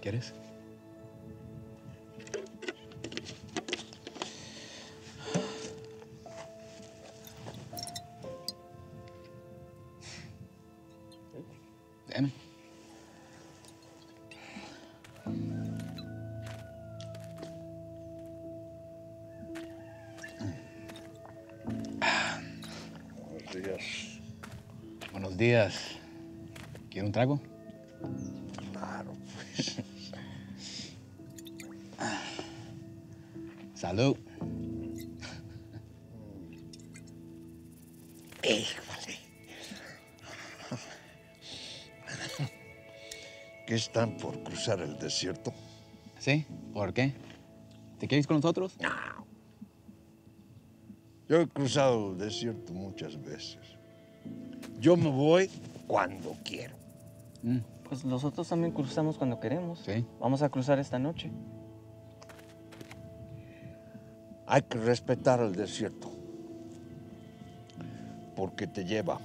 ¿Quieres? Dame. Buenos días. Buenos días. ¿Quiere un trago? Claro, pues. Salud. Híjole. ¿Qué están por cruzar el desierto? ¿Sí? ¿Por qué? ¿Te quieres con nosotros? No. Yo he cruzado el desierto muchas veces. Yo me voy cuando quiero. Pues nosotros también cruzamos cuando queremos. Sí. Vamos a cruzar esta noche. Hay que respetar el desierto. Porque te lleva.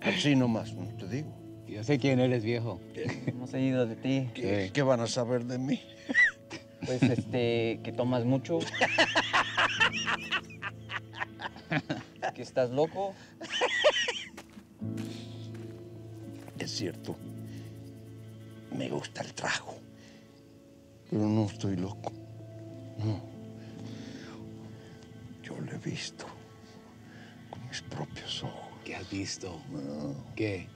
Así nomás, no te digo. Yo sé quién eres, viejo. Hemos seguido de ti. ¿Qué van a saber de mí? Pues, que tomas mucho. Que estás loco. Es cierto. Me gusta el trago. Pero no estoy loco. No. Yo lo he visto con mis propios ojos. ¿Qué has visto? No. ¿Qué?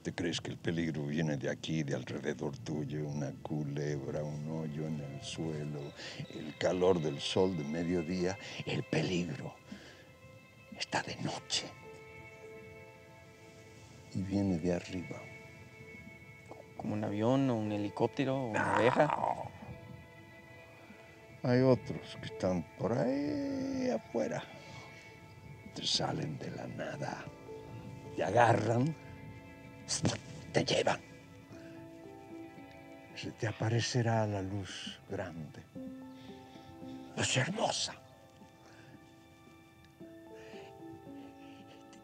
¿Te crees que el peligro viene de aquí, de alrededor tuyo? Una culebra, un hoyo en el suelo, el calor del sol de mediodía. El peligro está de noche. Y viene de arriba. Como un avión o un helicóptero o una abeja. Hay otros que están por ahí afuera. Te salen de la nada. Te agarran. Te llevan. Se te aparecerá la luz grande. Es hermosa.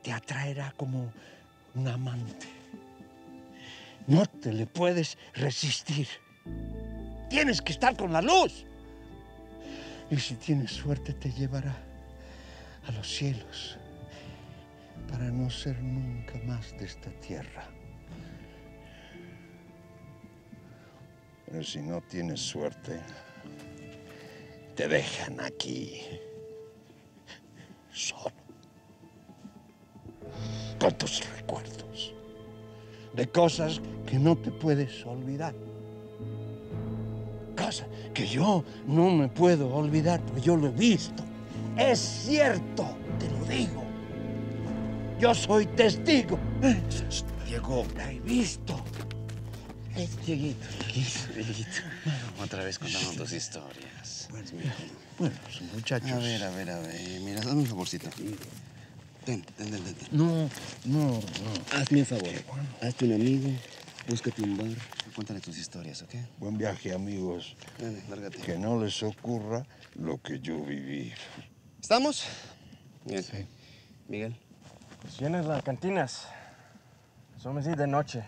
Te atraerá como un amante. No te le puedes resistir. Tienes que estar con la luz. Y si tienes suerte, te llevará a los cielos para no ser nunca más de esta tierra. Pero si no tienes suerte, te dejan aquí solo, con tus recuerdos de cosas que no te puedes olvidar. Cosas que yo no me puedo olvidar, porque yo lo he visto. Es cierto, te lo digo. Yo soy testigo. Diego. La he visto. Dieguito. Otra vez contando tus historias. Bueno, muchachos. A ver. Mira, dame un favorcito. Ten. No. Hazme un favor. Hazte un amigo, búscate un bar y cuéntale tus historias, ¿ok? Buen viaje, amigos. Dale, lárgate. Que no les ocurra lo que yo viví. ¿Estamos? Bien. Sí. Miguel. Pues llenas las cantinas. Somos así de noche,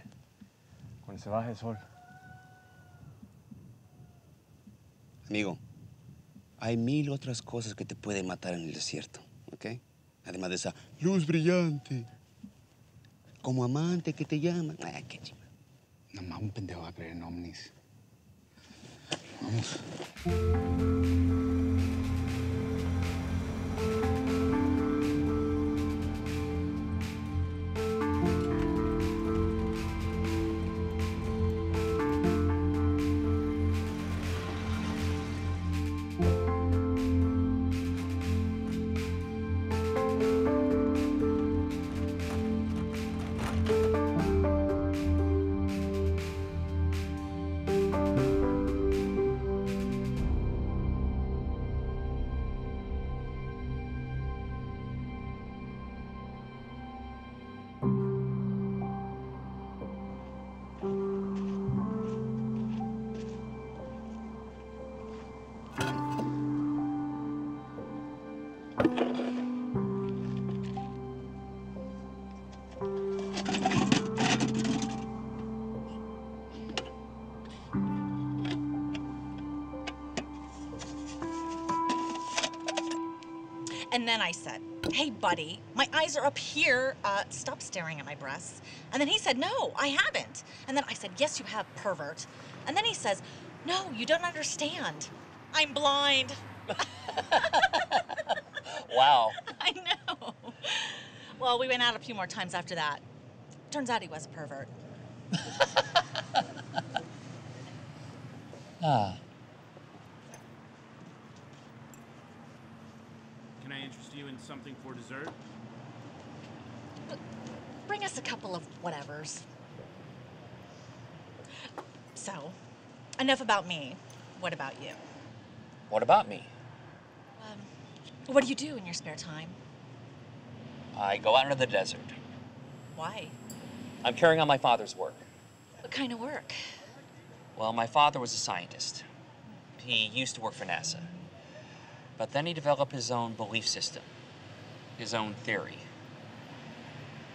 cuando se baja el sol. Amigo, hay 1000 otras cosas que te pueden matar en el desierto, ¿ok? Además de esa luz brillante. Como amante que te llama. Ay, qué chiva. Nada más un pendejo va a creer en ovnis. Vamos. then I said, hey, buddy, my eyes are up here. Stop staring at my breasts. And then he said, no, I haven't. And then I said, yes, you have, pervert. And then he says, no, you don't understand. I'm blind. Wow. I know. Well, we went out a few more times after that. Turns out he was a pervert. Can I interest you in something for dessert? Bring us a couple of whatevers. So, enough about me. What about you? What about me? What do you do in your spare time? I go out into the desert. Why? I'm carrying on my father's work. What kind of work? Well, my father was a scientist. He used to work for NASA. But then he developed his own belief system, his own theory.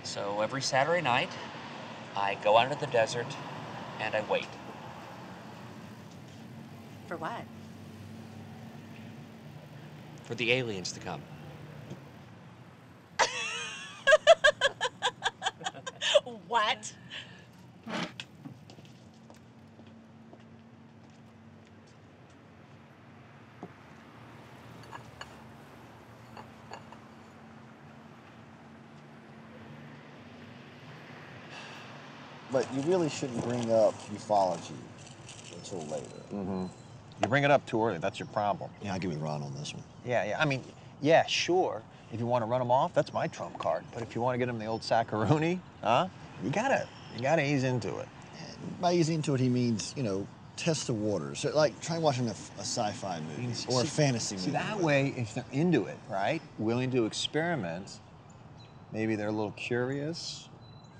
So every Saturday night, I go out into the desert and I wait. For what? For the aliens to come. What? But you really shouldn't bring up ufology until later. Mm-hmm. You bring it up too early, that's your problem. Yeah, I give you Ron on this one. Yeah, I mean, yeah, sure. If you want to run them off, that's my trump card. But if you want to get them the old saccaroni, you gotta ease into it. And by easing into it, he means, test the waters. So, like, try watching a sci-fi movie or a fantasy movie. See, that way, if they're into it, right, willing to experiment, maybe they're a little curious.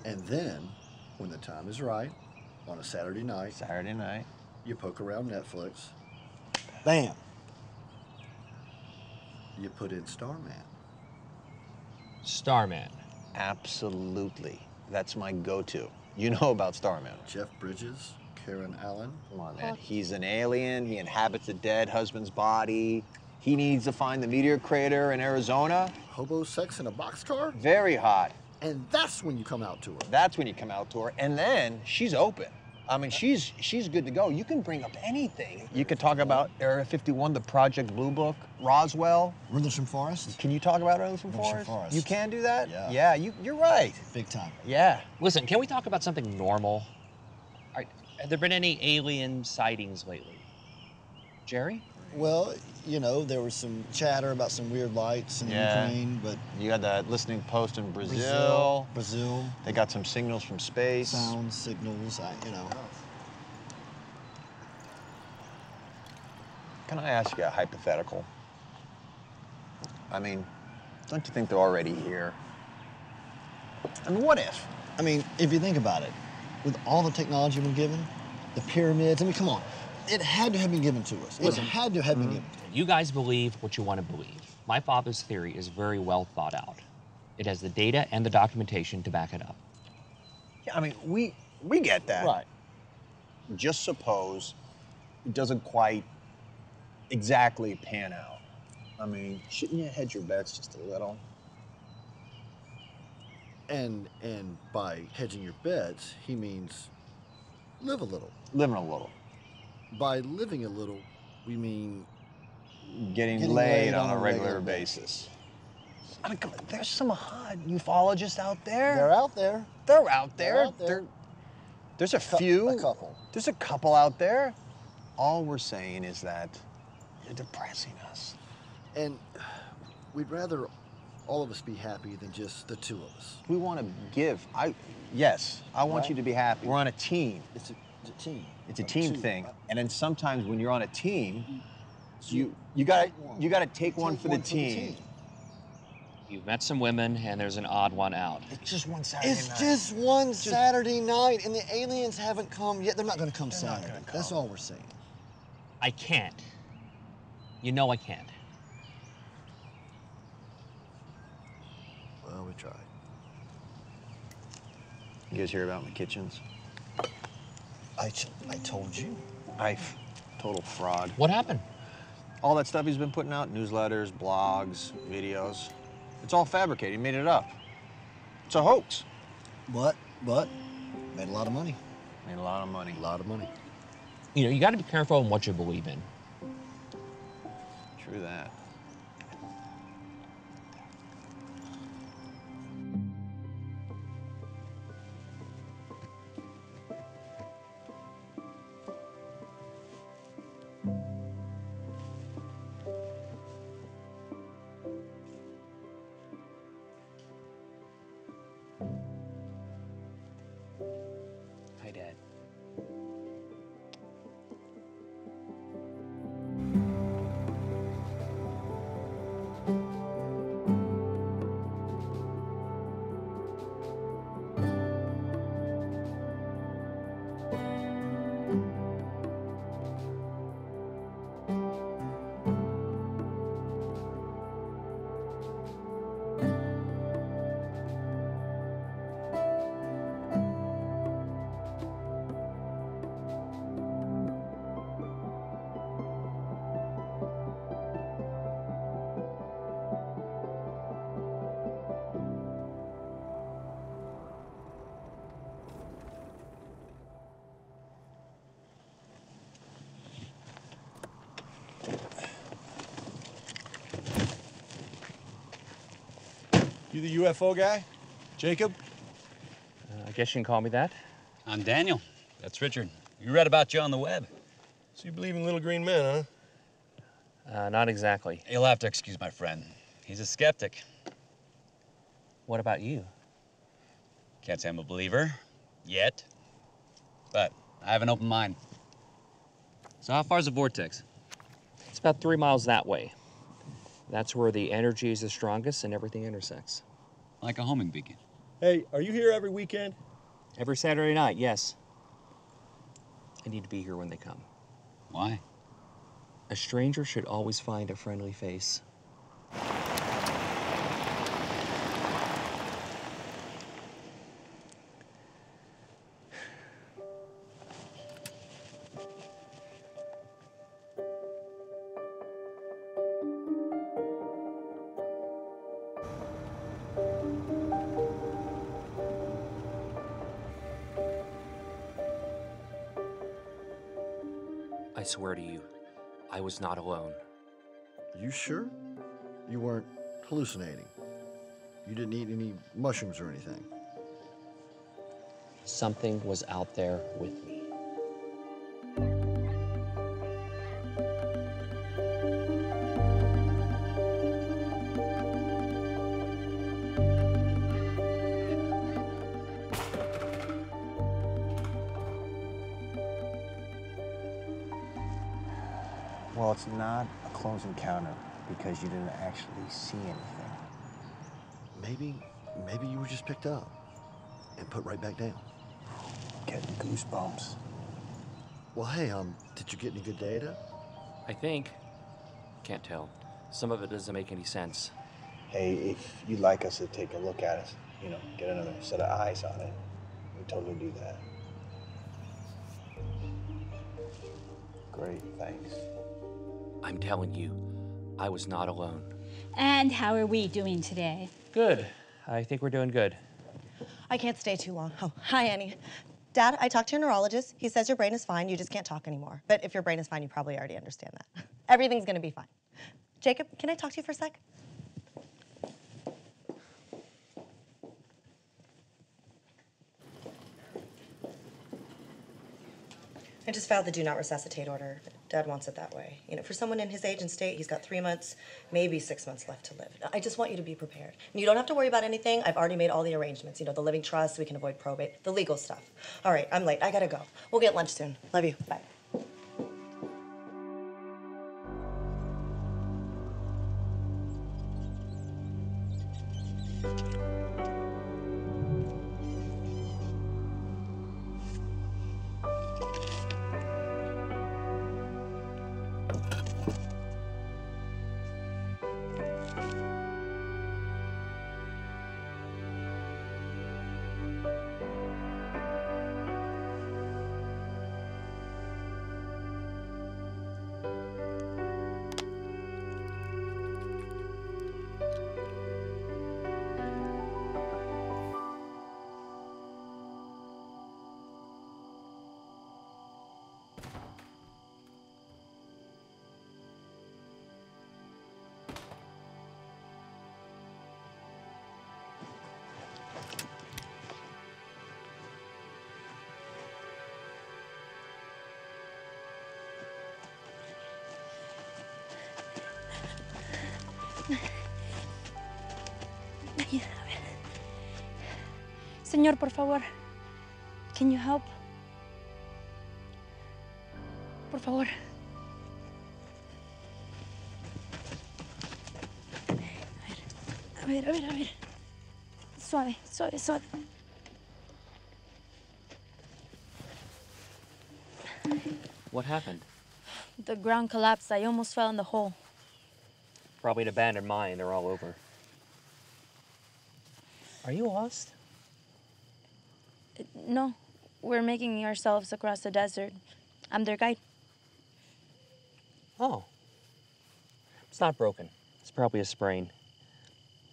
And then, when the time is right, on a Saturday night, you poke around Netflix, bam, you put in Starman. Starman. Absolutely. That's my go-to. You know about Starman. Jeff Bridges, Karen Allen. Come on, man. He's an alien. He inhabits a dead husband's body. He needs to find the meteor crater in Arizona. Hobo sex in a boxcar? Very hot. And that's when you come out to her. That's when you come out to her. And then she's open. I mean, she's good to go. You can bring up anything. You could talk about Area 51, the Project Blue Book, Roswell. Rendlesham Forest? Can you talk about Rendlesham Forest? You can do that? Yeah. Yeah, you're right. Big time. Yeah. Listen, can we talk about something normal? Have there been any alien sightings lately? Jerry? Well, there was some chatter about some weird lights in Ukraine, but... You got that listening post in Brazil. Brazil. They got some signals from space. Sound signals, Can I ask you a hypothetical? I mean, don't you think they're already here? I mean, what if? I mean, if you think about it, with all the technology we're given, the pyramids, come on. It had to have been given to us. It had to have been given to us. You guys believe what you want to believe. My father's theory is very well thought out. It has the data and the documentation to back it up. Yeah, I mean, we get that. Right. Just suppose it doesn't quite exactly pan out. I mean, shouldn't you hedge your bets just a little? And by hedging your bets, he means live a little. Living a little. By living a little, we mean getting laid on a regular basis. I mean, come on, there's some hot ufologists out there. They're out there. They're out there. Out there. There's a few. A couple. There's a couple out there. All we're saying is that you're depressing us. And we'd rather all of us be happy than just the two of us. We want to give. Yes, I want you to be happy. We're on a team. It's a team. It's a team thing. And then sometimes when you're on a team, you gotta take one for the team. You've met some women, and there's an odd one out. It's just one Saturday night. It's just one Saturday night, and the aliens haven't come yet. They're not going to come Saturday. That's all we're saying. I can't. You know I can't. Well, we tried. You guys hear about McKitchen's? I told you. Total fraud. What happened? All that stuff he's been putting out, newsletters, blogs, videos, it's all fabricated. He made it up. It's a hoax. But, made a lot of money. Made a lot of money. A lot of money. You know, you got to be careful in what you believe in. True that. Hi, Dad. You the UFO guy? Jacob? I guess you can call me that. I'm Daniel. That's Richard. We read about you on the web. So you believe in little green men, huh? Not exactly. You'll have to excuse my friend. He's a skeptic. What about you? Can't say I'm a believer, yet. But I have an open mind. So how far's the vortex? It's about 3 miles that way. That's where the energy is the strongest and everything intersects. Like a homing beacon. Hey, are you here every weekend? Every Saturday night, yes. I need to be here when they come. Why? A stranger should always find a friendly face. I swear to you, I was not alone. You sure? You weren't hallucinating? You didn't eat any mushrooms or anything? Something was out there with me. Well, it's not a close encounter because you didn't actually see anything. Maybe you were just picked up and put right back down. Getting goosebumps. Well, hey, did you get any good data? I think. Can't tell. Some of it doesn't make any sense. Hey, if you'd like us to take a look at it, you know, get another set of eyes on it, we totally do that. Great, thanks. I'm telling you, I was not alone. And how are we doing today? Good. I think we're doing good. I can't stay too long. Oh, hi, Annie. Dad, I talked to your neurologist. He says your brain is fine, you just can't talk anymore. But if your brain is fine, you probably already understand that. Everything's gonna be fine. Jacob, can I talk to you for a sec? I just filed the do not resuscitate order. Dad wants it that way. You know, for someone in his age and state, he's got 3 months, maybe 6 months left to live. I just want you to be prepared. And you don't have to worry about anything. I've already made all the arrangements. You know, the living trust, we can avoid probate, the legal stuff. All right, I'm late. I gotta go. We'll get lunch soon. Love you. Bye. Señor, por favor. Can you help? Por favor. A ver. Suave. What happened? The ground collapsed. I almost fell in the hole. Probably an abandoned mine. They're all over. Are you lost? No, we're making ourselves across the desert. I'm their guide. Oh. It's not broken. It's probably a sprain.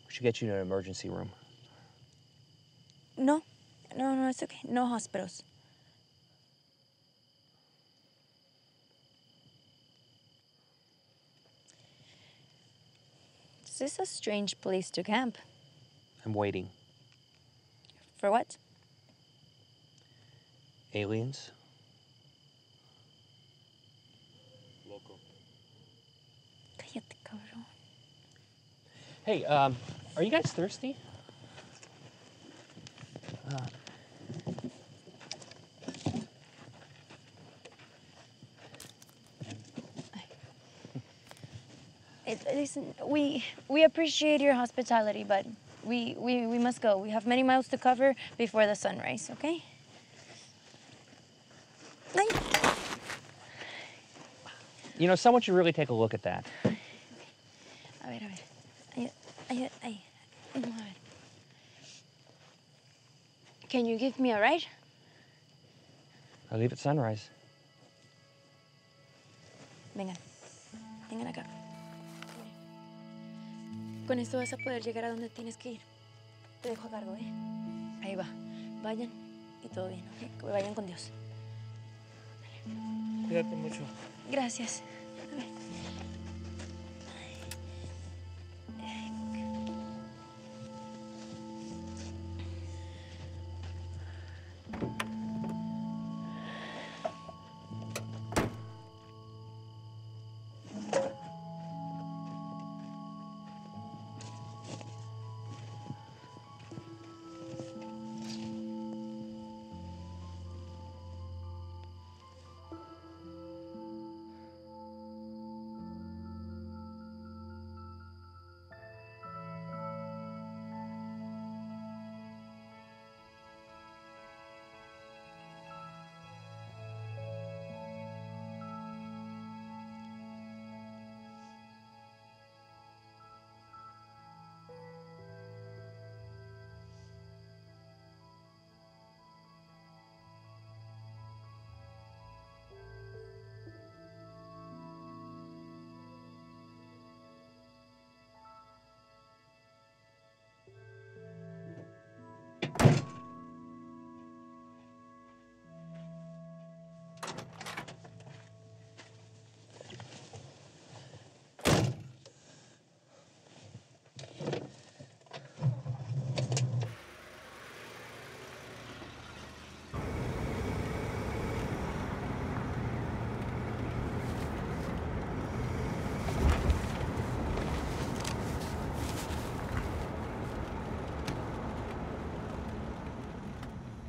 We should get you to an emergency room. No, it's okay. No hospitals. This is a strange place to camp. I'm waiting. For what? Aliens? Cállate, cabrón. Hey, are you guys thirsty? Listen, we appreciate your hospitality, but we must go. We have many miles to cover before the sunrise, okay? You know, someone should really take a look at that. A ver. Ahí. A ver. Can you give me a ride? I'll leave at sunrise. Vengan acá. Con esto vas a poder llegar a donde tienes que ir. Te dejo a cargo, ¿eh? Ahí va. Vayan y todo bien, ¿ok? Que vayan con Dios. Cuídate mucho. Gracias. A ver.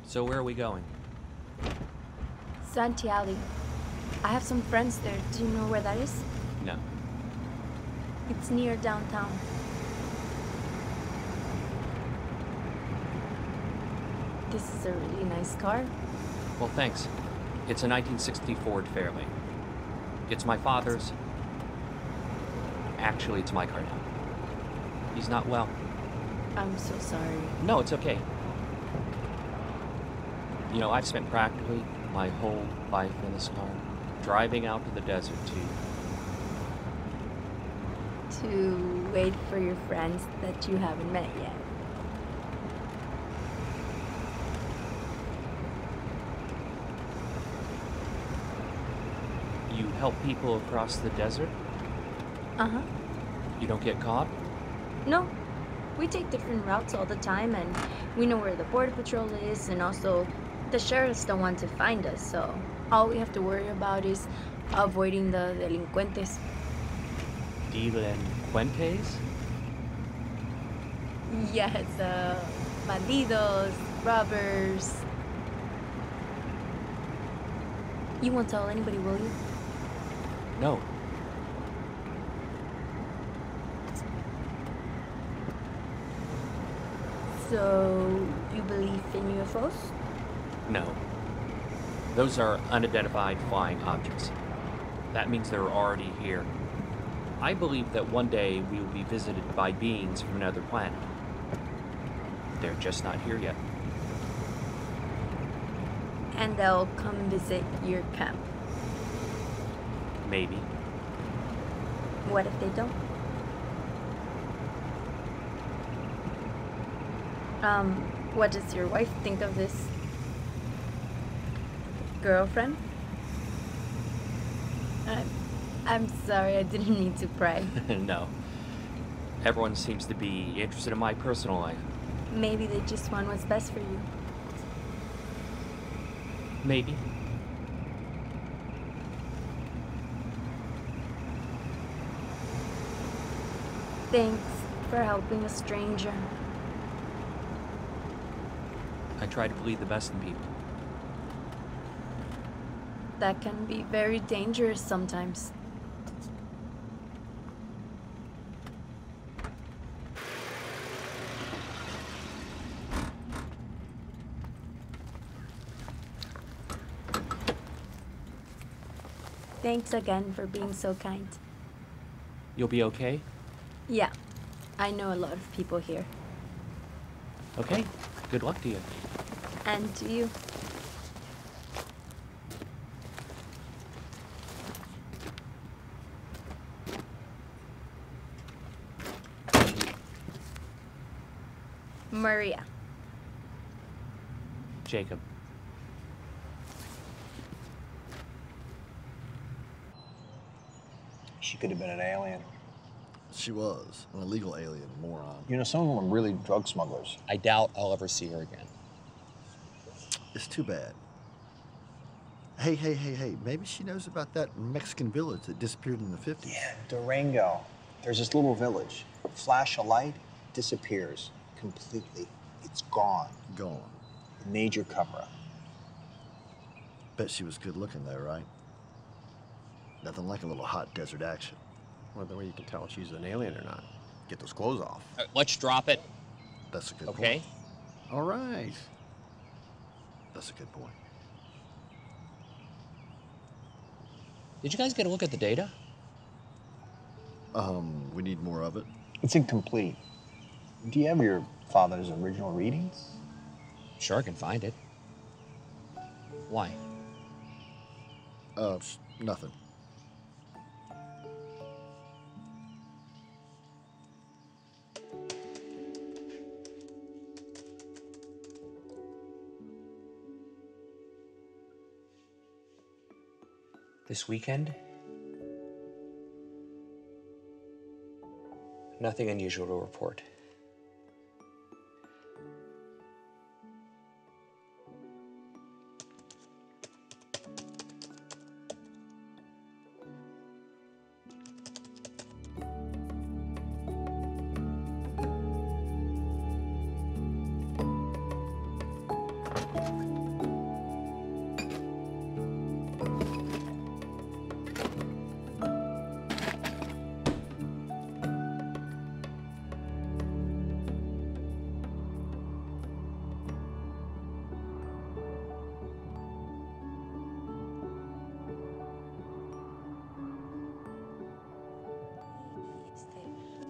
So where are we going? Santee Alley. I have some friends there. Do you know where that is? No. It's near downtown. This is a really nice car. Well, thanks. It's a 1960 Ford Fairlane. It's my father's. Actually, it's my car now. He's not well. I'm so sorry. No, it's okay. You know, I've spent practically my whole life in this car, driving out to the desert to wait for your friends that you haven't met yet. You help people across the desert? Uh-huh. You don't get caught? No. We take different routes all the time, and we know where the border patrol is, and also the sheriffs don't want to find us, so all we have to worry about is avoiding the delincuentes. Delincuentes? Yes, bandidos, robbers. You won't tell anybody, will you? No. So, you believe in UFOs? No. Those are unidentified flying objects. That means they're already here. I believe that one day we will be visited by beings from another planet. They're just not here yet. And they'll come visit your camp. Maybe. What if they don't? What does your wife think of this? Girlfriend? I'm sorry, I didn't mean to pry. No. Everyone seems to be interested in my personal life. Maybe they just want what's best for you. Maybe. Thanks for helping a stranger. I try to believe the best in people. That can be very dangerous sometimes. Thanks again for being so kind. You'll be okay? Yeah, I know a lot of people here. Okay. Good luck to you. And to you. Maria. Jacob. She could have been an alien. She was an illegal alien, moron. You know, some of them are really drug smugglers. I doubt I'll ever see her again. It's too bad. Hey, maybe she knows about that Mexican village that disappeared in the 50s. Yeah, Durango. There's this little village. Flash a light, disappears completely. It's gone. Gone. Major cover-up. Bet she was good looking though, right? Nothing like a little hot desert action. Well, the way you can tell if she's an alien or not. Get those clothes off. Let's drop it. That's a good Okay. point. All right. That's a good point. Did you guys get a look at the data? We need more of it. It's incomplete. Do you have your father's original readings? Sure, I can find it. Why? Nothing. This weekend? Nothing unusual to report.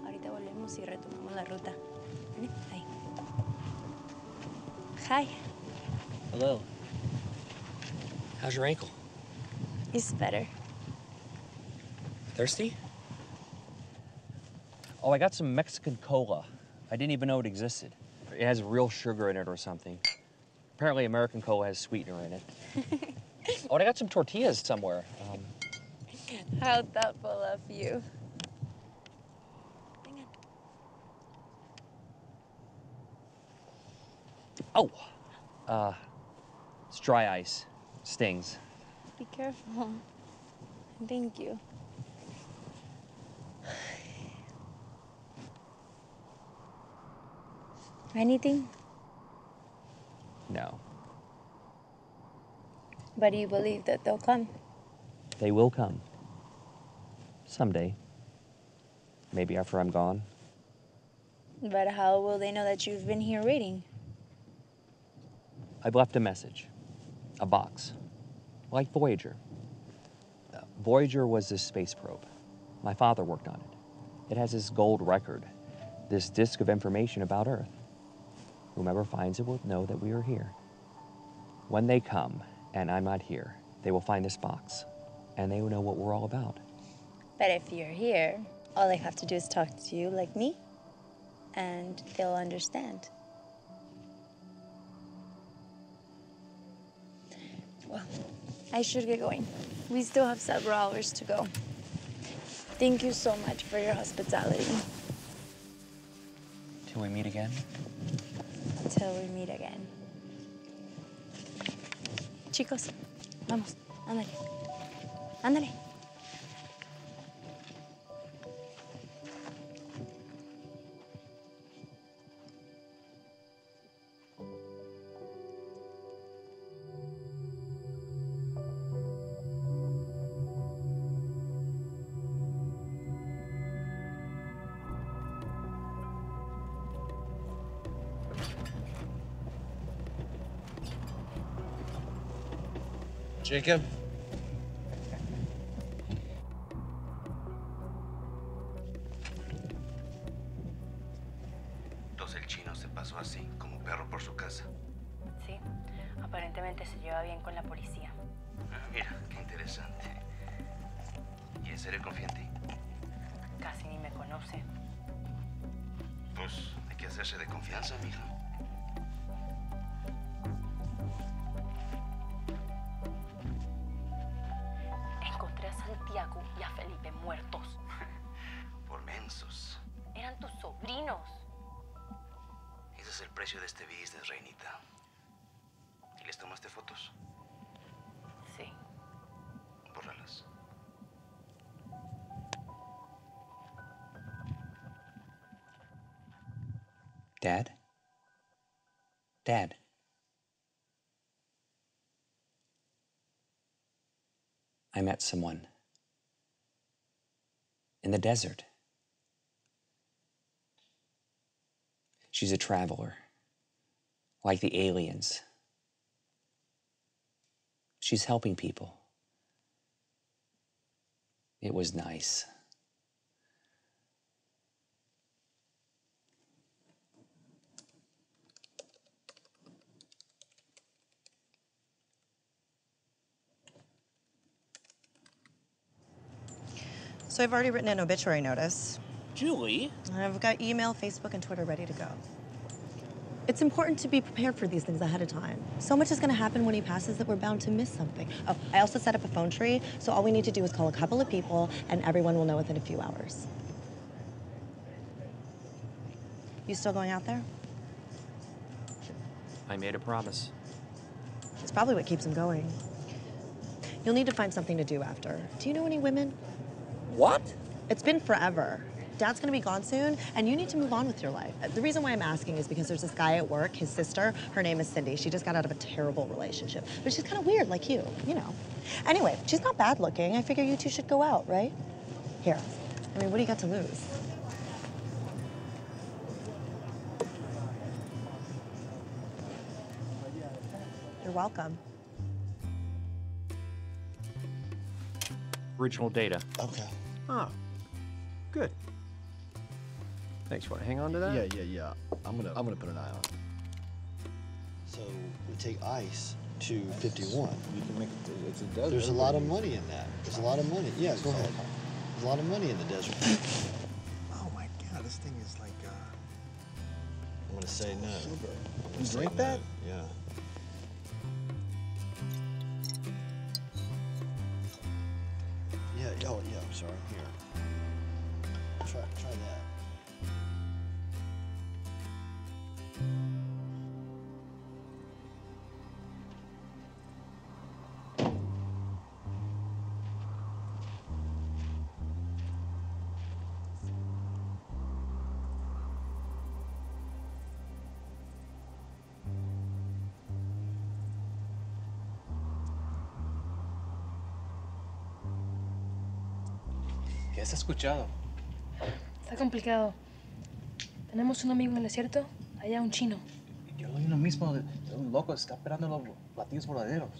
Ahorita volvemos y retomamos la ruta. ¿Vale? Ahí. Hi. Hello. How's your ankle? It's better. Thirsty? Oh, I got some Mexican cola. I didn't even know it existed. It has real sugar in it or something. Apparently American cola has sweetener in it. Oh, and I got some tortillas somewhere. How thoughtful of you. Oh, it's dry ice. Stings. Be careful. Thank you. Anything? No. But you believe that they'll come? They will come. Someday. Maybe after I'm gone. But how will they know that you've been here waiting? I've left a message. A box. Like Voyager. Voyager was this space probe. My father worked on it. It has this gold record, this disk of information about Earth. Whomever finds it will know that we are here. When they come, and I'm not here, they will find this box, and they will know what we're all about. But if you're here, all they have to do is talk to you like me, and they'll understand. Well, I should get going. We still have several hours to go. Thank you so much for your hospitality. Till we meet again? Till we meet again. Chicos, vamos, ándale. Ándale. Jacob? Entonces el chino se pasó así, como perro por su casa. Sí, aparentemente se lleva bien con la policía. Ah, mira, qué interesante. ¿Y en serio confía en ti? Casi ni me conoce. Pues hay que hacerse de confianza, mija. Encontré a Santiago y a Felipe muertos. Por mensos. Eran tus sobrinos. Ese es el precio de este business, reinita. ¿Y les tomaste fotos? Sí. Bórralas. Dad? Dad? I met someone. In the desert. She's a traveler. Like the aliens. She's helping people. It was nice. So I've already written an obituary notice. Julie? I've got email, Facebook, and Twitter ready to go. It's important to be prepared for these things ahead of time. So much is gonna happen when he passes that we're bound to miss something. Oh, I also set up a phone tree, so all we need to do is call a couple of people and everyone will know within a few hours. You still going out there? I made a promise. It's probably what keeps him going. You'll need to find something to do after. Do you know any women? What? It's been forever. Dad's gonna be gone soon, and you need to move on with your life. The reason why I'm asking is because there's this guy at work, his sister, her name is Cindy. She just got out of a terrible relationship, but she's kind of weird like you know. Anyway, she's not bad looking. I figure you two should go out, right? Here, I mean, what do you got to lose? You're welcome. Original data. Okay. Oh, good. Thanks. Want to hang on to that? Yeah. I'm gonna put an eye on it. So we take ice to 51. You can make it. It's a desert. There's a lot of money in that. There's a lot of money. Yeah, go ahead. There's a lot of money in the desert. Oh my God, this thing is like. I'm gonna say no. You drink that? Yeah. Yeah. Oh, yeah. I'm sorry. Here. Try that. has escuchado. Está complicado. Tenemos un amigo en el desierto, allá un chino. Yo oí lo mismo de un loco, está esperando los platillos voladeros.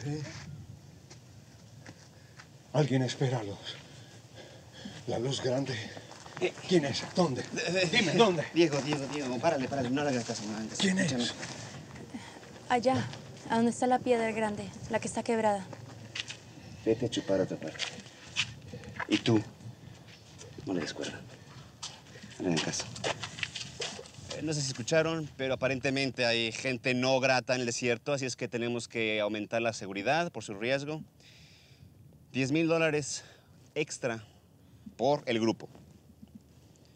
¿Qué? Alguien espera la luz grande. ¿Quién es? ¿Dónde? Dime, ¿dónde? Diego, párale, no le hagas caso. No le hagas caso. ¿Quién es? Escúchame. Allá, a donde está la piedra grande, la que está quebrada. Vete a chupar a otra parte. Y tú, no le des cuerda. No le hagas caso. No sé si escucharon, pero aparentemente hay gente no grata en el desierto, así es que tenemos que aumentar la seguridad por su riesgo. $10,000 extra por el grupo.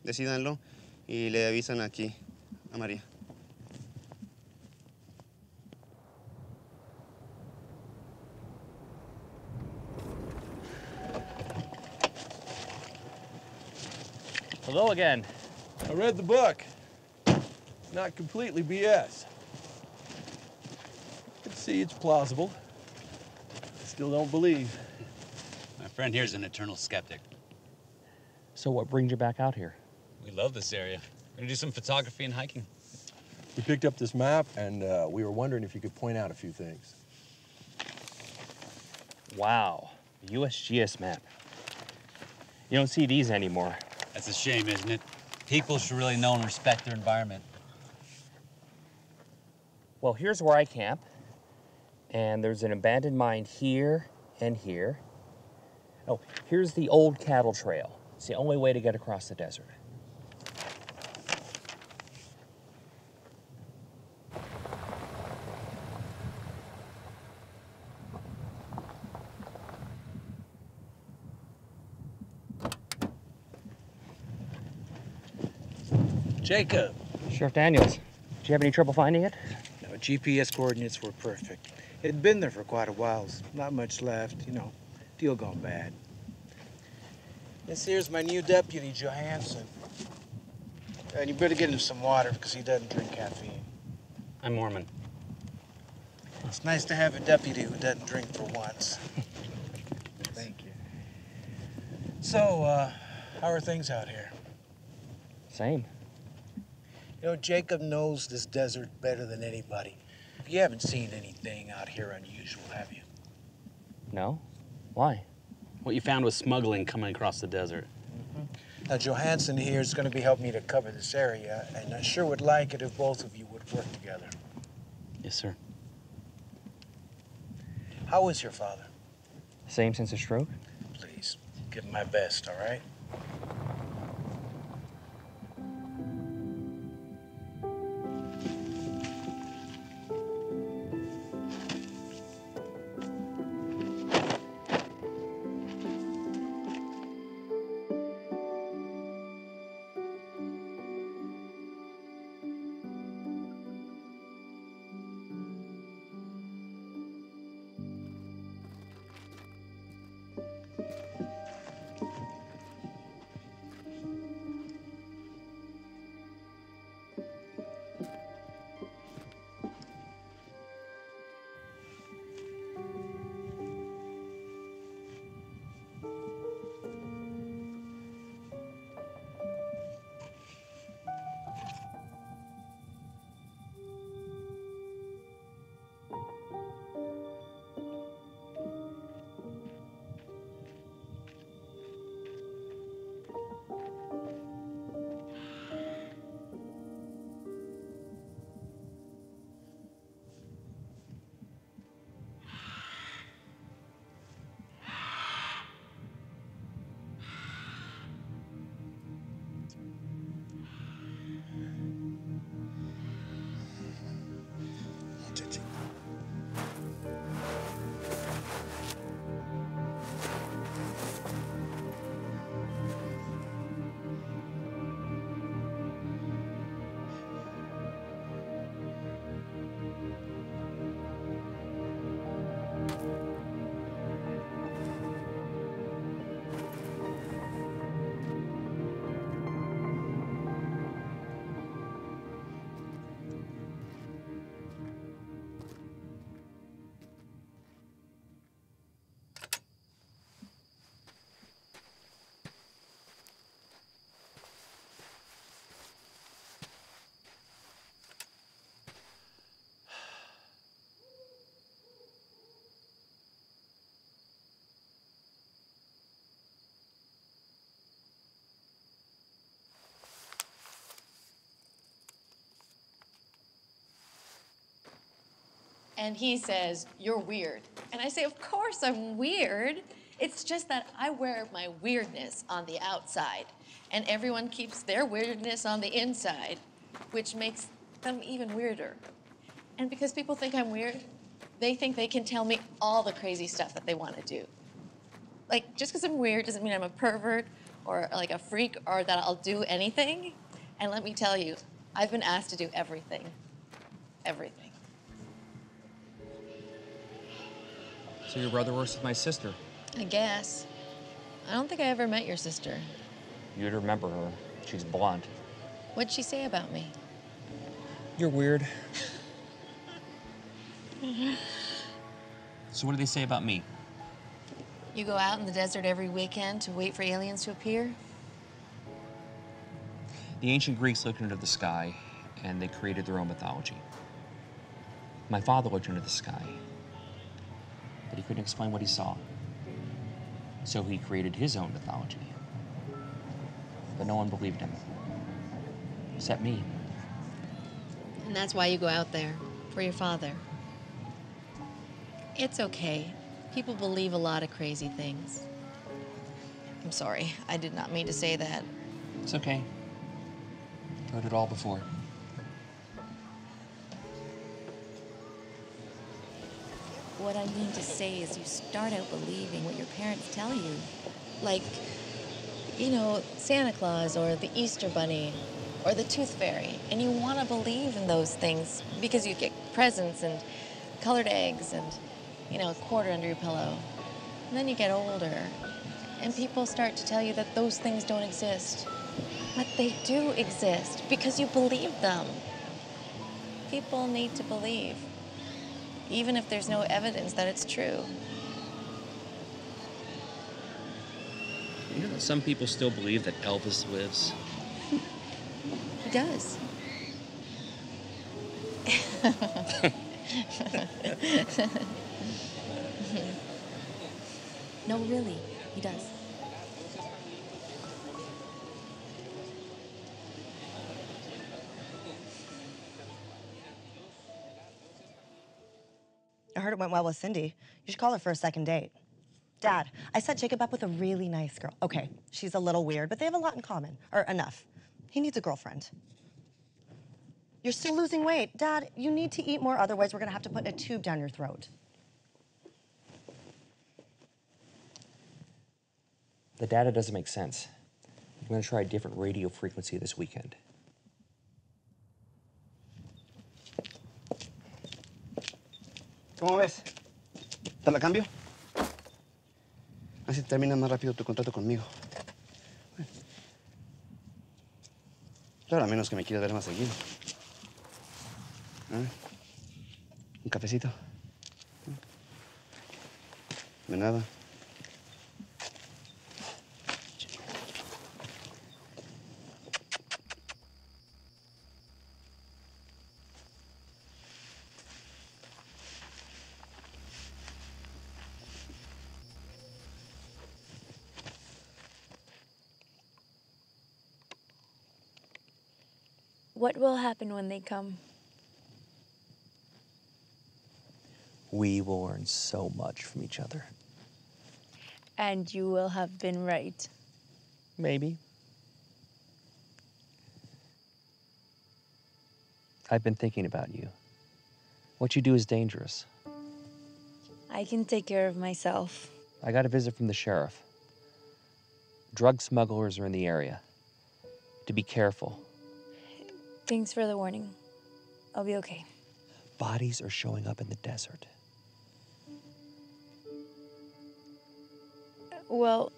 Decídanlo y le avisan aquí a María. Hello again. I read the book. Not completely BS. I can see it's plausible. I still don't believe. My friend here's an eternal skeptic. So what brings you back out here? We love this area. We're gonna do some photography and hiking. We picked up this map, and we were wondering if you could point out a few things. Wow, the USGS map. You don't see these anymore. That's a shame, isn't it? People should really know and respect their environment. Well, here's where I camp. And there's an abandoned mine here and here. Oh, here's the old cattle trail. It's the only way to get across the desert. Jacob. Sheriff Daniels, did you have any trouble finding it? No, GPS coordinates were perfect. It had been there for quite a while. Not much left, you know. Deal gone bad. This here's my new deputy, Johansson. And you better get him some water because he doesn't drink caffeine. I'm Mormon. It's nice to have a deputy who doesn't drink for once. Thank you. So, how are things out here? Same. You know, Jacob knows this desert better than anybody. You haven't seen anything out here unusual, have you? No? Why? What you found was smuggling coming across the desert. Now, Johansson here is going to be helping me to cover this area, and I sure would like it if both of you would work together. Yes, sir. How is your father? Same since the stroke? Please, give him my best, all right? And he says, "You're weird." And I say, "Of course I'm weird. It's just that I wear my weirdness on the outside, and everyone keeps their weirdness on the inside, which makes them even weirder. And because people think I'm weird, they think they can tell me all the crazy stuff that they want to do. Like, just because I'm weird doesn't mean I'm a pervert or like a freak or that I'll do anything. And let me tell you, I've been asked to do everything. Everything. So your brother works with my sister. I guess. I don't think I ever met your sister. You'd remember her. She's blunt. What'd she say about me? You're weird. So what do they say about me? You go out in the desert every weekend to wait for aliens to appear? The ancient Greeks looked into the sky, and they created their own mythology. My father looked into the sky, but he couldn't explain what he saw. So he created his own mythology. But no one believed him, except me. And that's why you go out there, for your father. It's okay. People believe a lot of crazy things. I'm sorry, I did not mean to say that. It's okay. I've heard it all before. What I mean to say is you start out believing what your parents tell you. Like, you know, Santa Claus or the Easter Bunny or the Tooth Fairy. And you want to believe in those things because you get presents and colored eggs and, you know, a quarter under your pillow. And then you get older and people start to tell you that those things don't exist. But they do exist because you believe them. People need to believe, even if there's no evidence that it's true. You know that some people still believe that Elvis lives? He does. No, really, he does. I heard it went well with Cindy. You should call her for a second date. Dad, I set Jacob up with a really nice girl. Okay, she's a little weird, but they have a lot in common. Or enough. He needs a girlfriend. You're still losing weight. Dad, you need to eat more, otherwise we're gonna have to put a tube down your throat. The data doesn't make sense. I'm going to try a different radio frequency this weekend. ¿Cómo ves? ¿Te la cambio? Así termina más rápido tu contrato conmigo. Bueno. Claro, a menos que me quieras ver más seguido. ¿Ah? ¿Un cafecito? De nada. What will happen when they come? We will learn so much from each other. And you will have been right. Maybe. I've been thinking about you. What you do is dangerous. I can take care of myself. I got a visit from the sheriff. Drug smugglers are in the area. To be careful. Thanks for the warning. I'll be okay. Bodies are showing up in the desert. Well,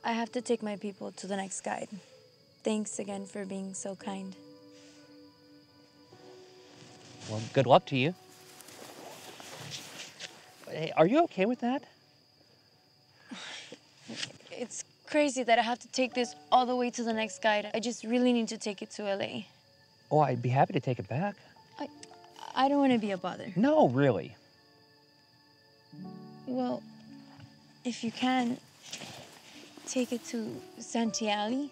I have to take my people to the next guide. Thanks again for being so kind. Well, good luck to you. Hey, are you okay with that? It's crazy that I have to take this all the way to the next guide. I just really need to take it to LA. Oh, I'd be happy to take it back. I don't want to be a bother. No, really. Well, if you can, take it to Santiali.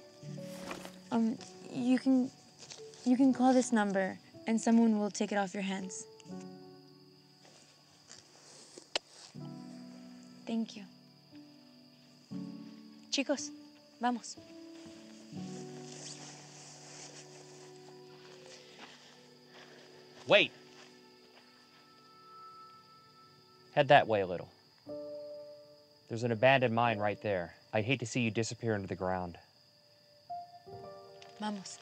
You can call this number and someone will take it off your hands. Thank you. Chicos, vamos. Wait. Head that way a little. There's an abandoned mine right there. I'd hate to see you disappear into the ground. Vamos.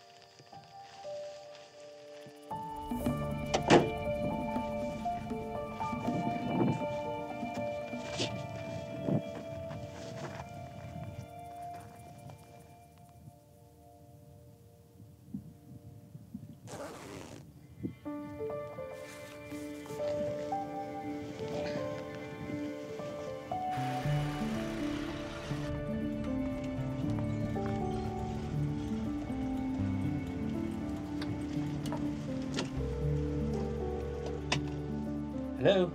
Hello?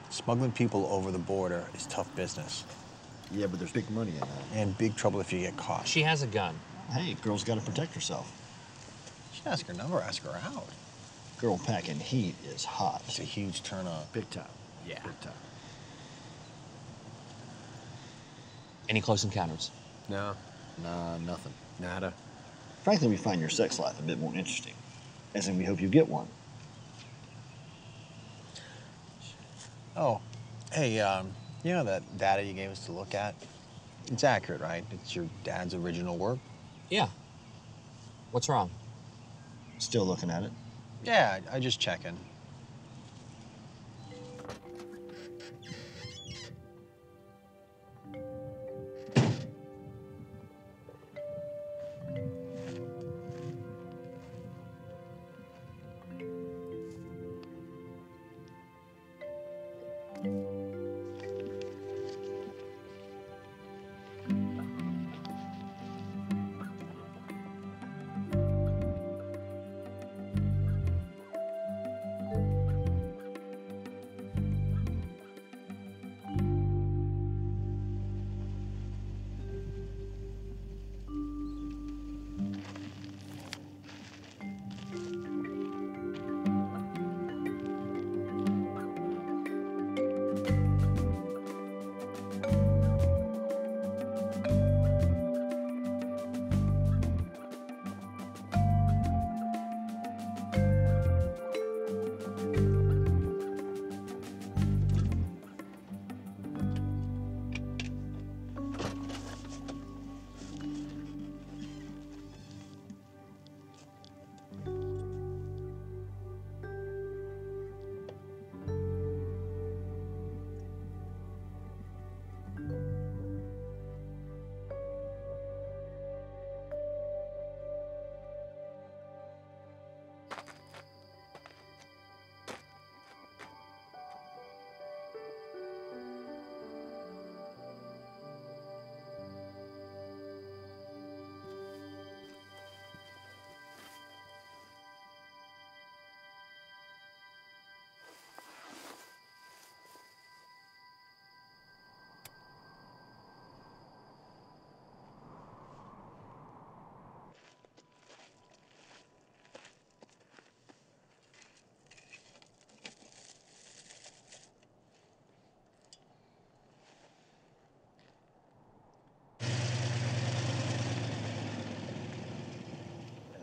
Smuggling people over the border is tough business. Yeah, but there's big money in that. And big trouble if you get caught. She has a gun. Hey, girl's got to protect herself. You should ask her number, ask her out. Girl packing heat is hot. It's a huge turn on. Big time. Yeah. Big time. Any close encounters? No. Nah, nothing. Nada. Frankly, we find your sex life a bit more interesting. As in, we hope you get one. Oh, hey, you know that data you gave us to look at? It's accurate, right? It's your dad's original work? Yeah. What's wrong? Still looking at it. Yeah, I just checking.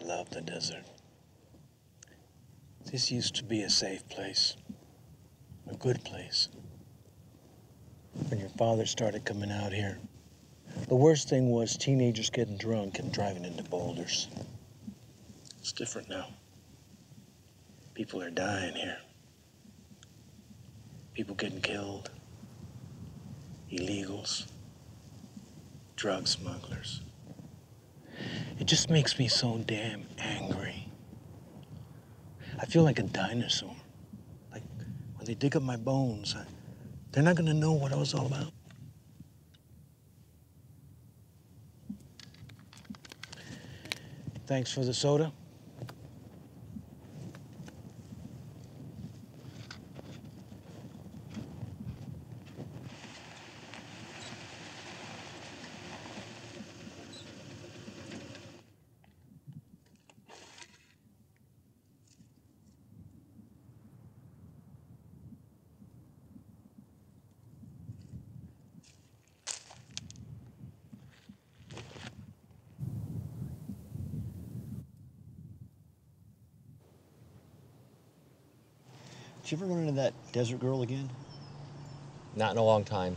I love the desert. This used to be a safe place, a good place. When your father started coming out here, the worst thing was teenagers getting drunk and driving into boulders. It's different now. People are dying here. People getting killed. Illegals. Drug smugglers. It just makes me so damn angry. I feel like a dinosaur. Like when they dig up my bones, they're not gonna know what I was all about. Thanks for the soda. Did you ever run into that desert girl again? Not in a long time.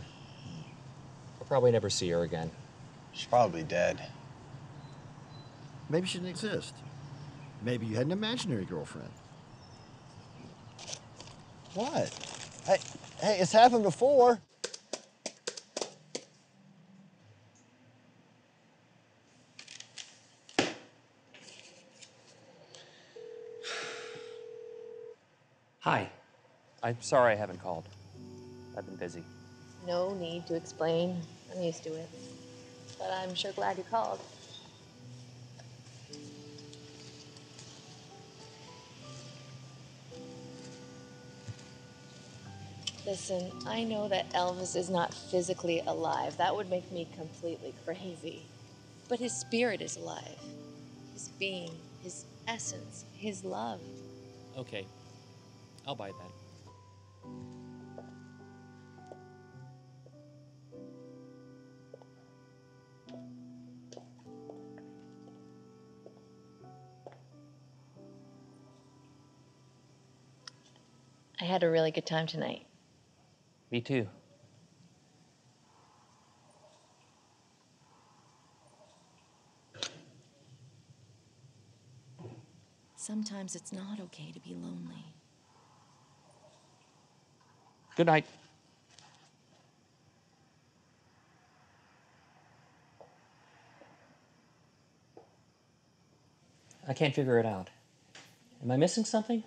I'll probably never see her again. She's probably dead. Maybe she didn't exist. Maybe you had an imaginary girlfriend. What? Hey, it's happened before. Hi. I'm sorry I haven't called. I've been busy. No need to explain. I'm used to it. But I'm sure glad you called. Listen, I know that Elvis is not physically alive. That would make me completely crazy. But his spirit is alive. His being, his essence, his love. Okay. I'll buy that. I had a really good time tonight. Me too. Sometimes it's not okay to be lonely. Good night. I can't figure it out. Am I missing something?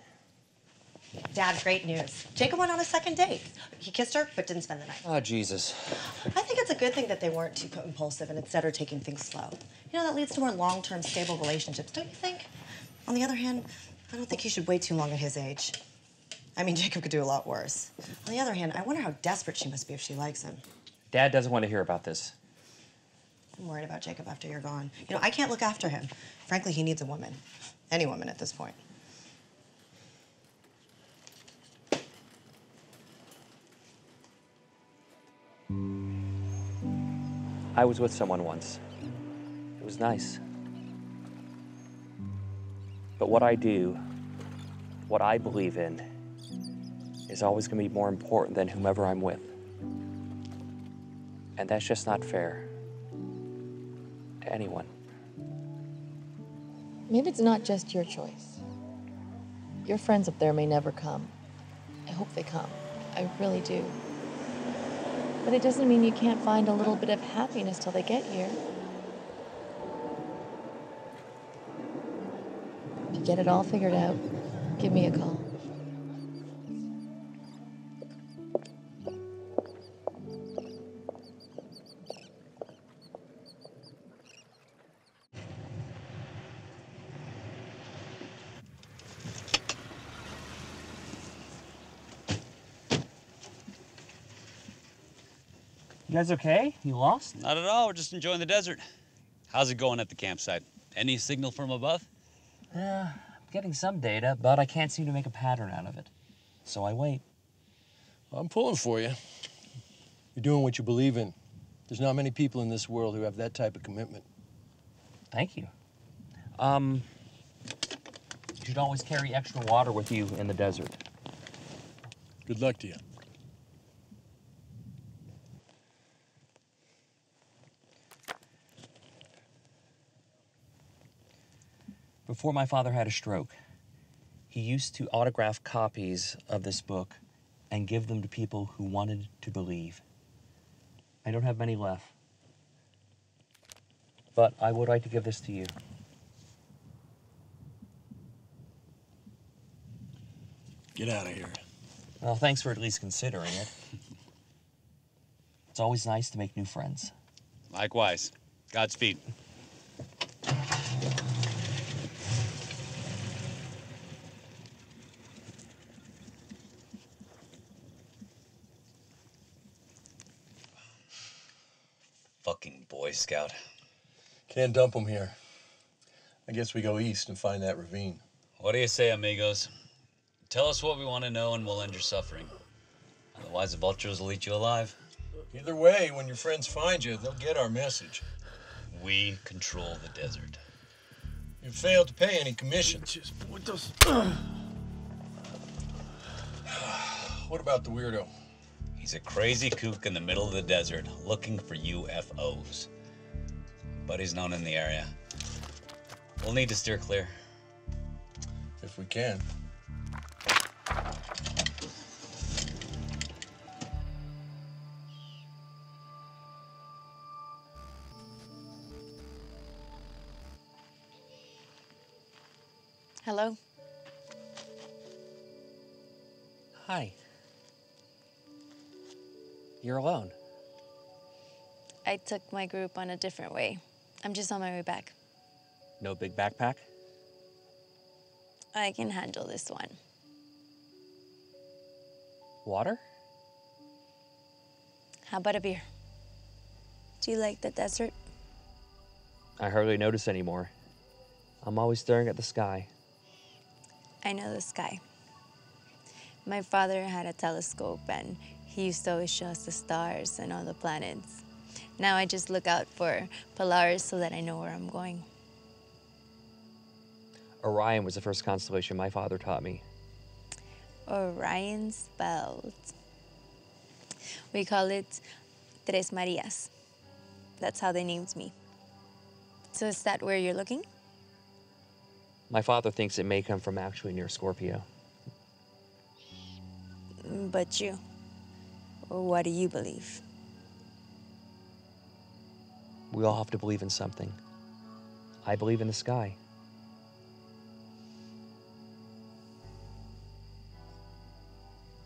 Dad, great news. Jacob went on a second date. He kissed her, but didn't spend the night. Oh, Jesus. I think it's a good thing that they weren't too impulsive and instead are taking things slow. You know, that leads to more long-term, stable relationships, don't you think? On the other hand, I don't think he should wait too long at his age. I mean, Jacob could do a lot worse. On the other hand, I wonder how desperate she must be if she likes him. Dad doesn't want to hear about this. I'm worried about Jacob after you're gone. You know, I can't look after him. Frankly, he needs a woman. Any woman at this point. I was with someone once. It was nice. But what I do, what I believe in, is always going to be more important than whomever I'm with. And that's just not fair to anyone. Maybe it's not just your choice. Your friends up there may never come. I hope they come. I really do. But it doesn't mean you can't find a little bit of happiness till they get here. If you get it all figured out, give me a call. You guys okay? You lost? Not at all. We're just enjoying the desert. How's it going at the campsite? Any signal from above? I'm getting some data, but I can't seem to make a pattern out of it. So I wait. I'm pulling for you. You're doing what you believe in. There's not many people in this world who have that type of commitment. Thank you. You should always carry extra water with you in the desert. Good luck to you. Before my father had a stroke, he used to autograph copies of this book and give them to people who wanted to believe. I don't have many left, but I would like to give this to you. Get out of here. Well, thanks for at least considering it. It's always nice to make new friends. Likewise. Godspeed. Fucking Boy Scout. Can't dump them here. I guess we go east and find that ravine. What do you say, amigos? Tell us what we want to know and we'll end your suffering. Otherwise, the vultures will eat you alive. Either way, when your friends find you, they'll get our message. We control the desert. You failed to pay any commissions. What about the weirdo? He's a crazy kook in the middle of the desert looking for UFOs. But he's known in the area. We'll need to steer clear. If we can. Hello? Hi. You're alone. I took my group on a different way. I'm just on my way back. No big backpack? I can handle this one. Water? How about a beer? Do you like the desert? I hardly notice anymore. I'm always staring at the sky. I know the sky. My father had a telescope and he used to always show us the stars and all the planets. Now I just look out for Polaris so that I know where I'm going. Orion was the first constellation my father taught me. Orion's belt. We call it Tres Marias. That's how they named me. So is that where you're looking? My father thinks it may come from actually near Scorpio. But you, what do you believe? We all have to believe in something. I believe in the sky.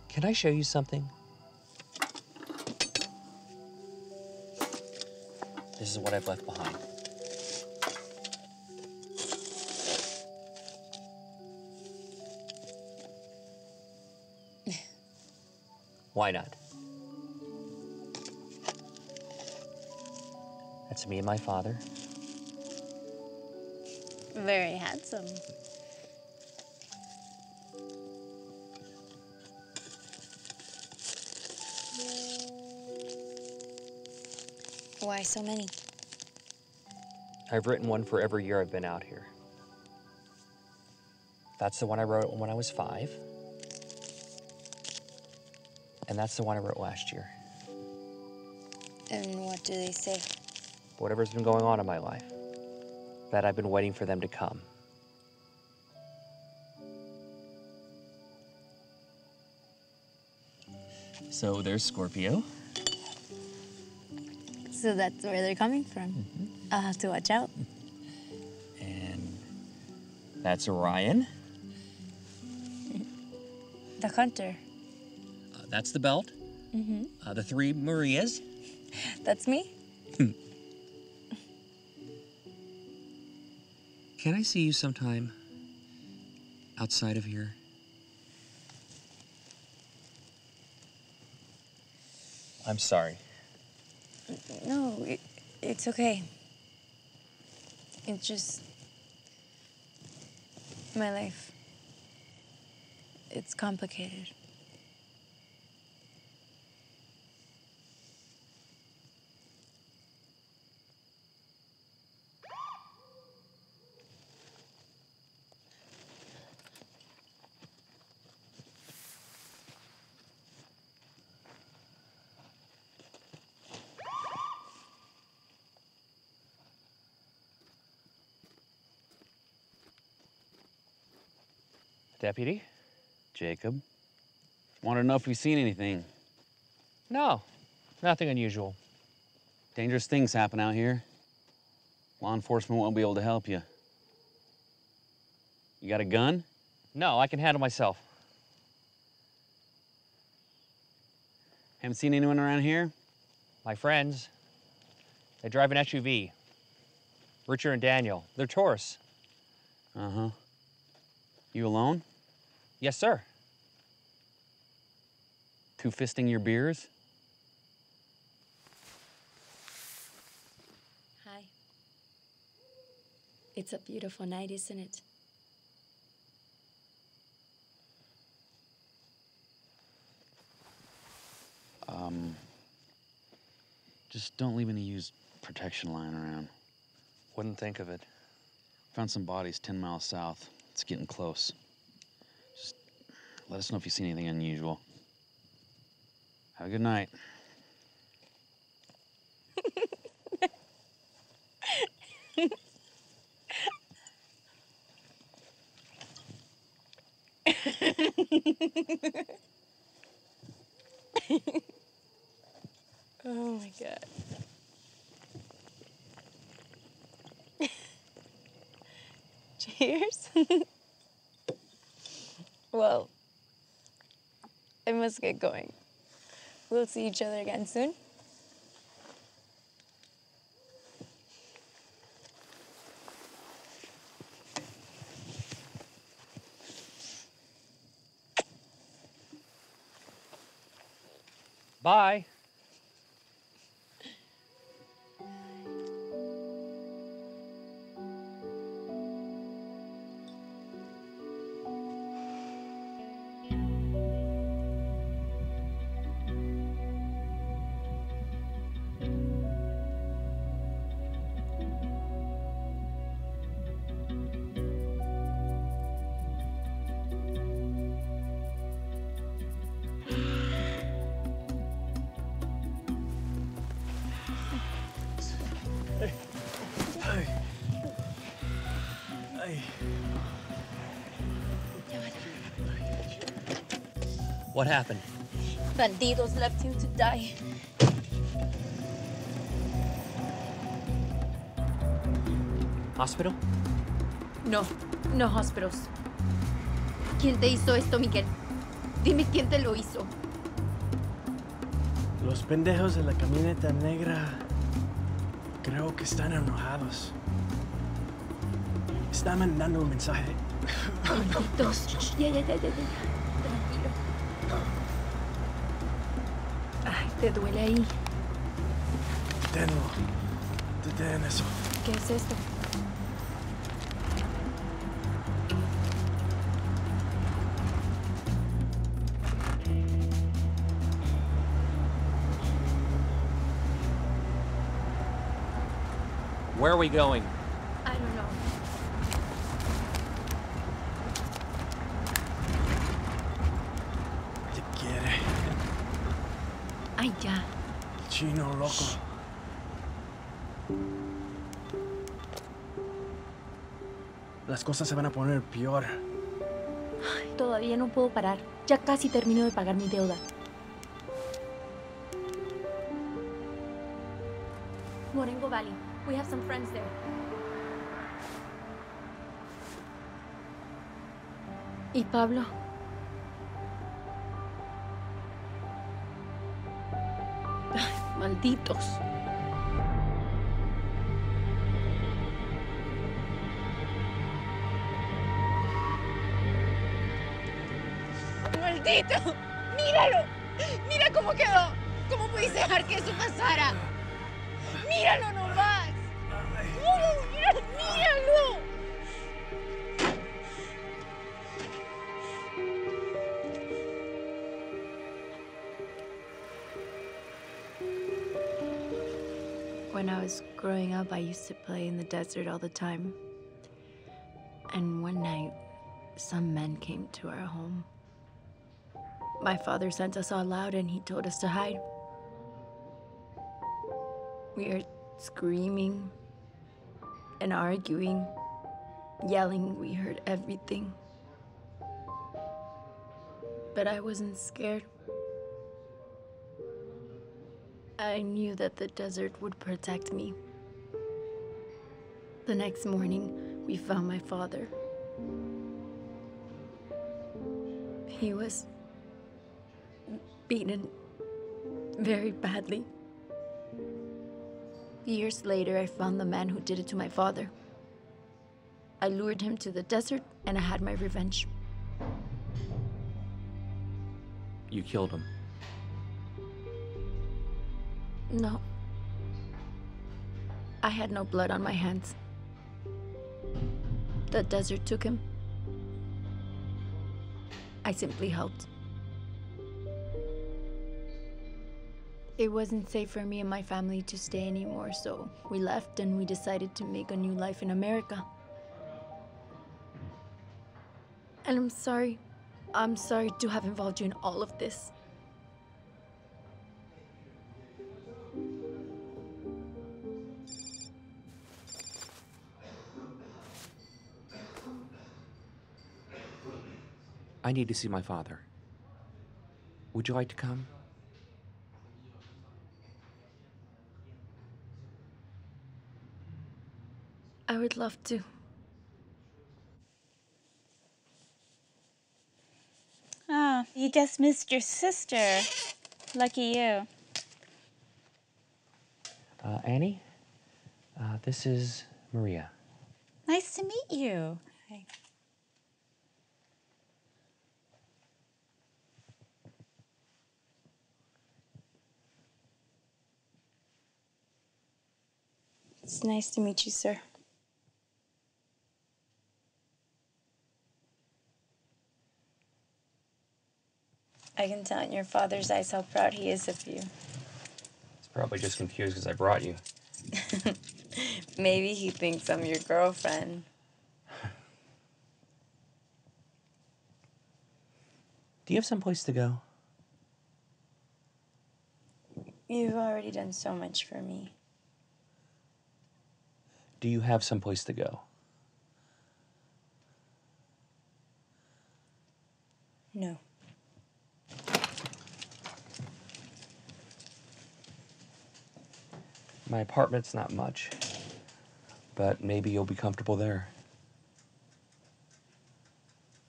Can I show you something? This is what I've left behind. Why not? That's me and my father. Very handsome. Why so many? I've written one for every year I've been out here. That's the one I wrote when I was 5. And that's the one I wrote last year. And what do they say? Whatever's been going on in my life, that I've been waiting for them to come. So there's Scorpio. So that's where they're coming from. I'll have to watch out. And that's Orion. The hunter. That's the belt. Mm-hmm. The 3 Marias. That's me? Can I see you sometime outside of here? I'm sorry. No, it's okay. It's just my life. It's complicated. Deputy? Jacob. Want to know if you've seen anything. No, nothing unusual. Dangerous things happen out here. Law enforcement won't be able to help you. You got a gun? No, I can handle myself. Haven't seen anyone around here? My friends, they drive an SUV. Richard and Daniel, they're tourists. Uh-huh. You alone? Yes, sir. Two-fisting your beers? Hi. It's a beautiful night, isn't it? Just don't leave any used protection line around. Wouldn't think of it. Found some bodies 10 miles south. It's getting close. Just let us know if you see anything unusual. Have a good night. Oh my God. Cheers. Well, I must get going. We'll see each other again soon. Bye. What happened? Bandidos left him to die. Hospital? No, no hospitals. ¿Quién te hizo esto, Miguel? Dime quién te lo hizo. Los pendejos de la camioneta negra creo que están enojados. Están mandando un mensaje. Malditos. Ya. Tranquilo. Ay, ¿te duele ahí? Detén eso. ¿Qué es esto? Where are we going? I don't know. Te quiere. Ay, ya. Chino loco. Las cosas se van a poner peor. Ay, todavía no puedo parar. Ya casi termino de pagar mi deuda. Morengo Valley. We have some friends there. ¿Y Pablo? Ay, malditos. ¡Maldito! ¡Míralo! ¡Mira cómo quedó! ¿Cómo pudiste dejar que eso pasara? ¡Míralo nomás! ¡Míralo! When I was growing up, I used to play in the desert all the time. And one night, some men came to our home. My father sent us all out and he told us to hide. We heard screaming and arguing, yelling. We heard everything. But I wasn't scared. I knew that the desert would protect me. The next morning, we found my father. He was beaten very badly. Years later, I found the man who did it to my father. I lured him to the desert, and I had my revenge. You killed him. No. I had no blood on my hands. The desert took him. I simply helped. It wasn't safe for me and my family to stay anymore, so we left and we decided to make a new life in America. And I'm sorry to have involved you in all of this. I need to see my father. Would you like to come? I would love to. Oh, you just missed your sister. Lucky you. Annie, this is Maria. Nice to meet you. Hi. It's nice to meet you, sir. I can tell in your father's eyes how proud he is of you. He's probably just confused because I brought you. Maybe he thinks I'm your girlfriend. Do you have someplace to go? You've already done so much for me. Do you have someplace to go? No. My apartment's not much, but maybe you'll be comfortable there.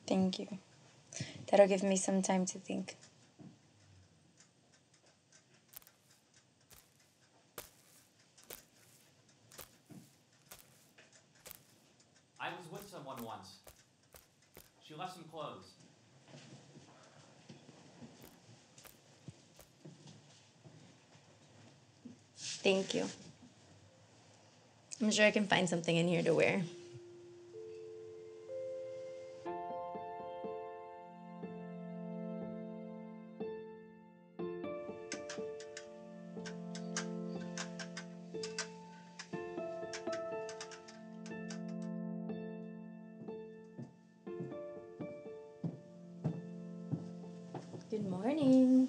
Thank you. That'll give me some time to think. I was with someone once. She left some clothes. Thank you. I'm sure I can find something in here to wear. Good morning.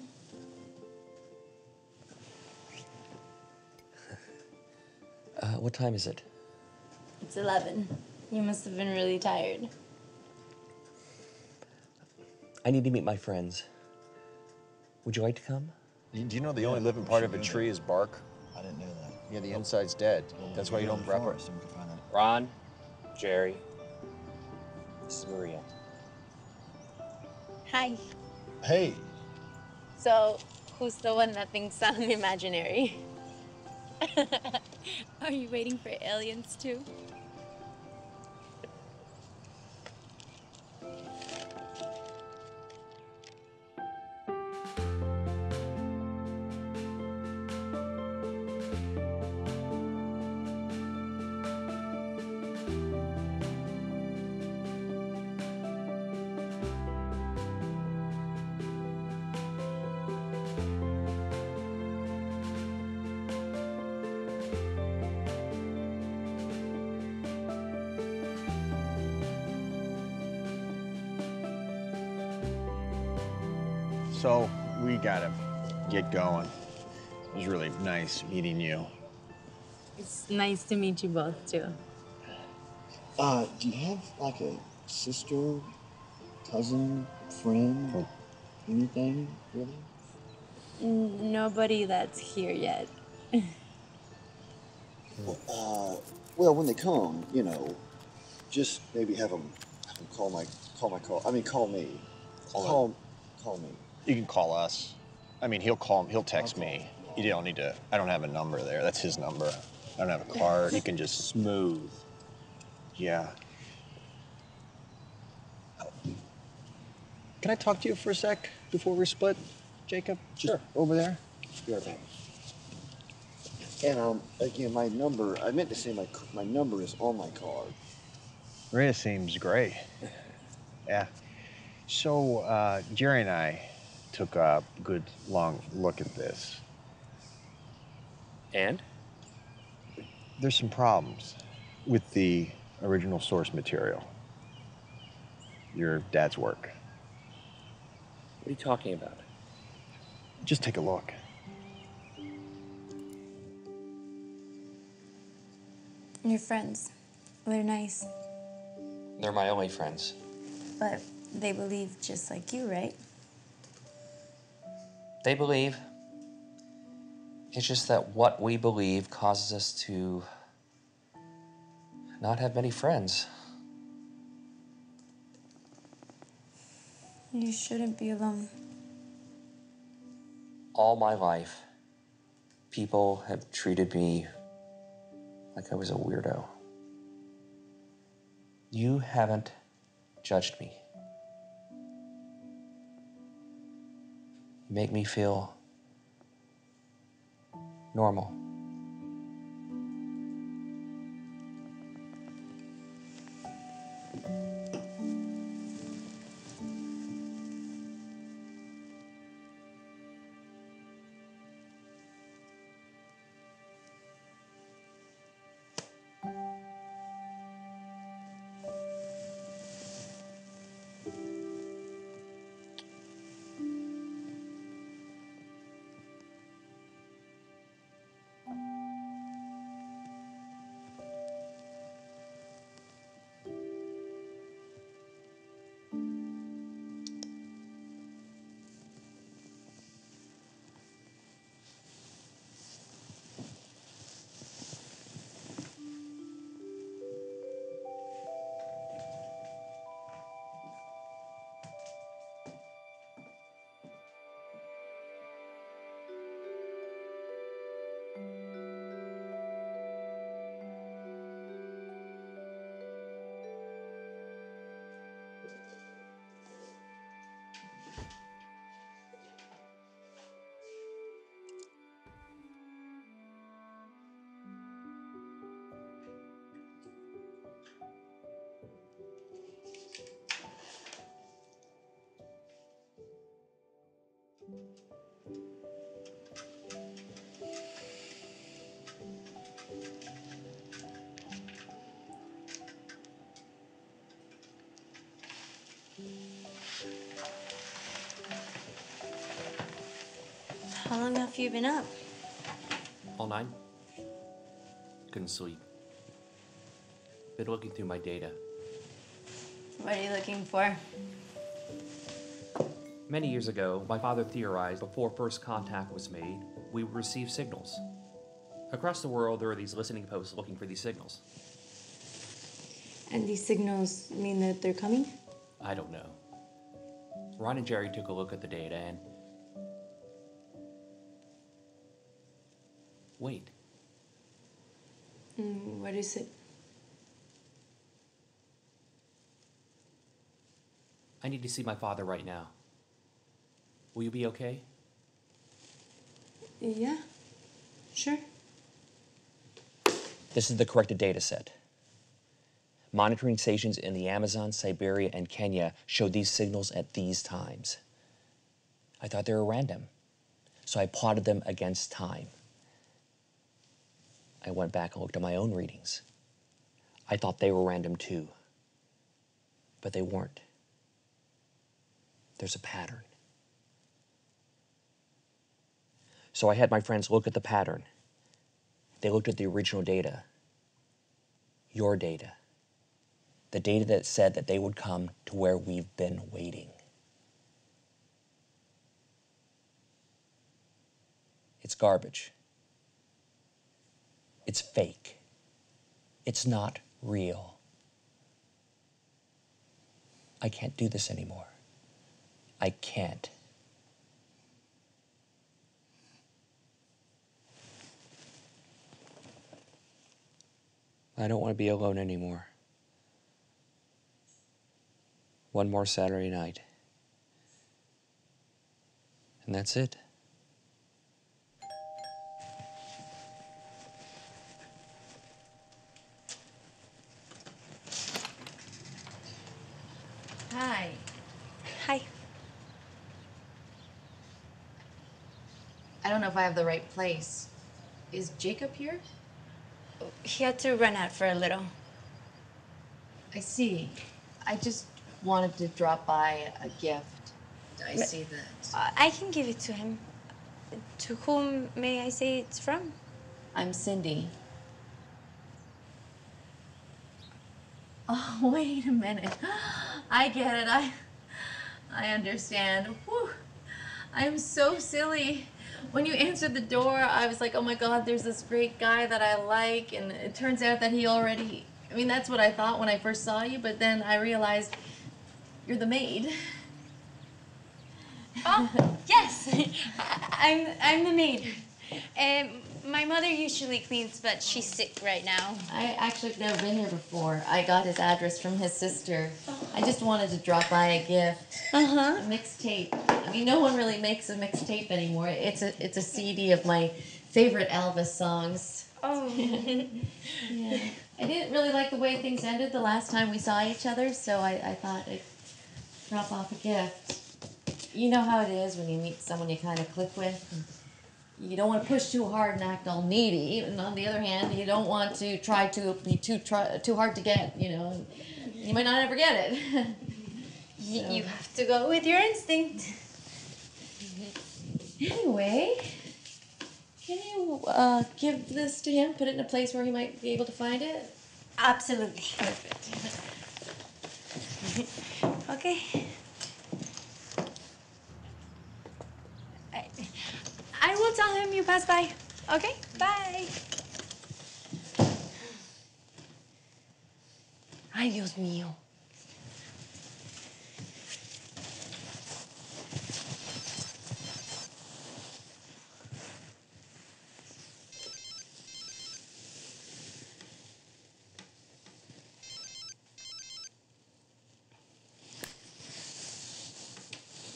What time is it? It's 11. You must have been really tired. I need to meet my friends. Would you like to come? Do you know the only living part of a tree is bark? I didn't know that. Yeah, the inside's dead. That's why you don't prep it. Ron, Jerry, this is Maria. Hi. Hey. So, who's the one that thinks I'm imaginary? Are you waiting for aliens too? So we gotta get going. It was really nice meeting you. It's nice to meet you both, too. Do you have like a sister, cousin, friend, anything really? Nobody that's here yet. Well, when they come, you know, just maybe have them call me. Call me. You can call us. I mean, he'll text me. You don't need to, I don't have a number there. That's his number. I don't have a card. You can just smooth. Yeah. Can I talk to you for a sec before we split, Jacob? Just over there? Be right back. And again, my number, I meant to say my number is on my card. Maria seems great. Yeah. So, Jerry and I took a good long look at this. And? There's some problems with the original source material. Your dad's work. What are you talking about? Just take a look. Your friends. They're nice. They're my only friends. But They believe just like you, right? They believe. It's just that what we believe causes us to not have many friends. You shouldn't be alone. All my life, people have treated me like I was a weirdo. You haven't judged me. You make me feel normal. How long have you been up? All night? Couldn't sleep. Been looking through my data. What are you looking for? Many years ago, my father theorized before first contact was made, we would receive signals. Across the world, there are these listening posts looking for these signals. And these signals mean that they're coming? I don't know. Ron and Jerry took a look at the data and... Wait. What is it? I need to see my father right now. Will you be okay? Yeah, sure. This is the corrected data set. Monitoring stations in the Amazon, Siberia, and Kenya showed these signals at these times. I thought they were random, so I plotted them against time. I went back and looked at my own readings. I thought they were random too, but they weren't. There's a pattern. So I had my friends look at the pattern. They looked at the original data, your data, the data that said that they would come to where we've been waiting. It's garbage. It's fake. It's not real. I can't do this anymore. I can't. I don't want to be alone anymore. One more Saturday night. And that's it. Hi. Hi. I don't know if I have the right place. Is Jacob here? He had to run out for a little. I see. I just wanted to drop by a gift. I see that. I can give it to him. To whom may I say it's from? I'm Cindy. Oh, wait a minute. I get it. I understand. Whew. I'm so silly. When you answered the door, I was like, oh my God, there's this great guy that I like, and it turns out that he already, I mean, that's what I thought when I first saw you, but then I realized you're the maid. Oh, yes. I'm the maid. My mother usually cleans, but she's sick right now. I actually have never been here before. I got his address from his sister. I just wanted to drop by a gift. Uh-huh. A mixtape. I mean, no one really makes a mixtape anymore. It's a CD of my favorite Elvis songs. Oh. Yeah. I didn't really like the way things ended the last time we saw each other, so I thought I'd drop off a gift. You know how it is when you meet someone you kind of click with. You don't want to push too hard and act all needy, and on the other hand, you don't want to try to be too hard to get. You know, you might not ever get it. You have to go with your instinct. Anyway, can you give this to him? Put it in a place where he might be able to find it. Absolutely. Perfect. Okay. I will tell him you passed by. Okay? Bye. Ay, Dios mío.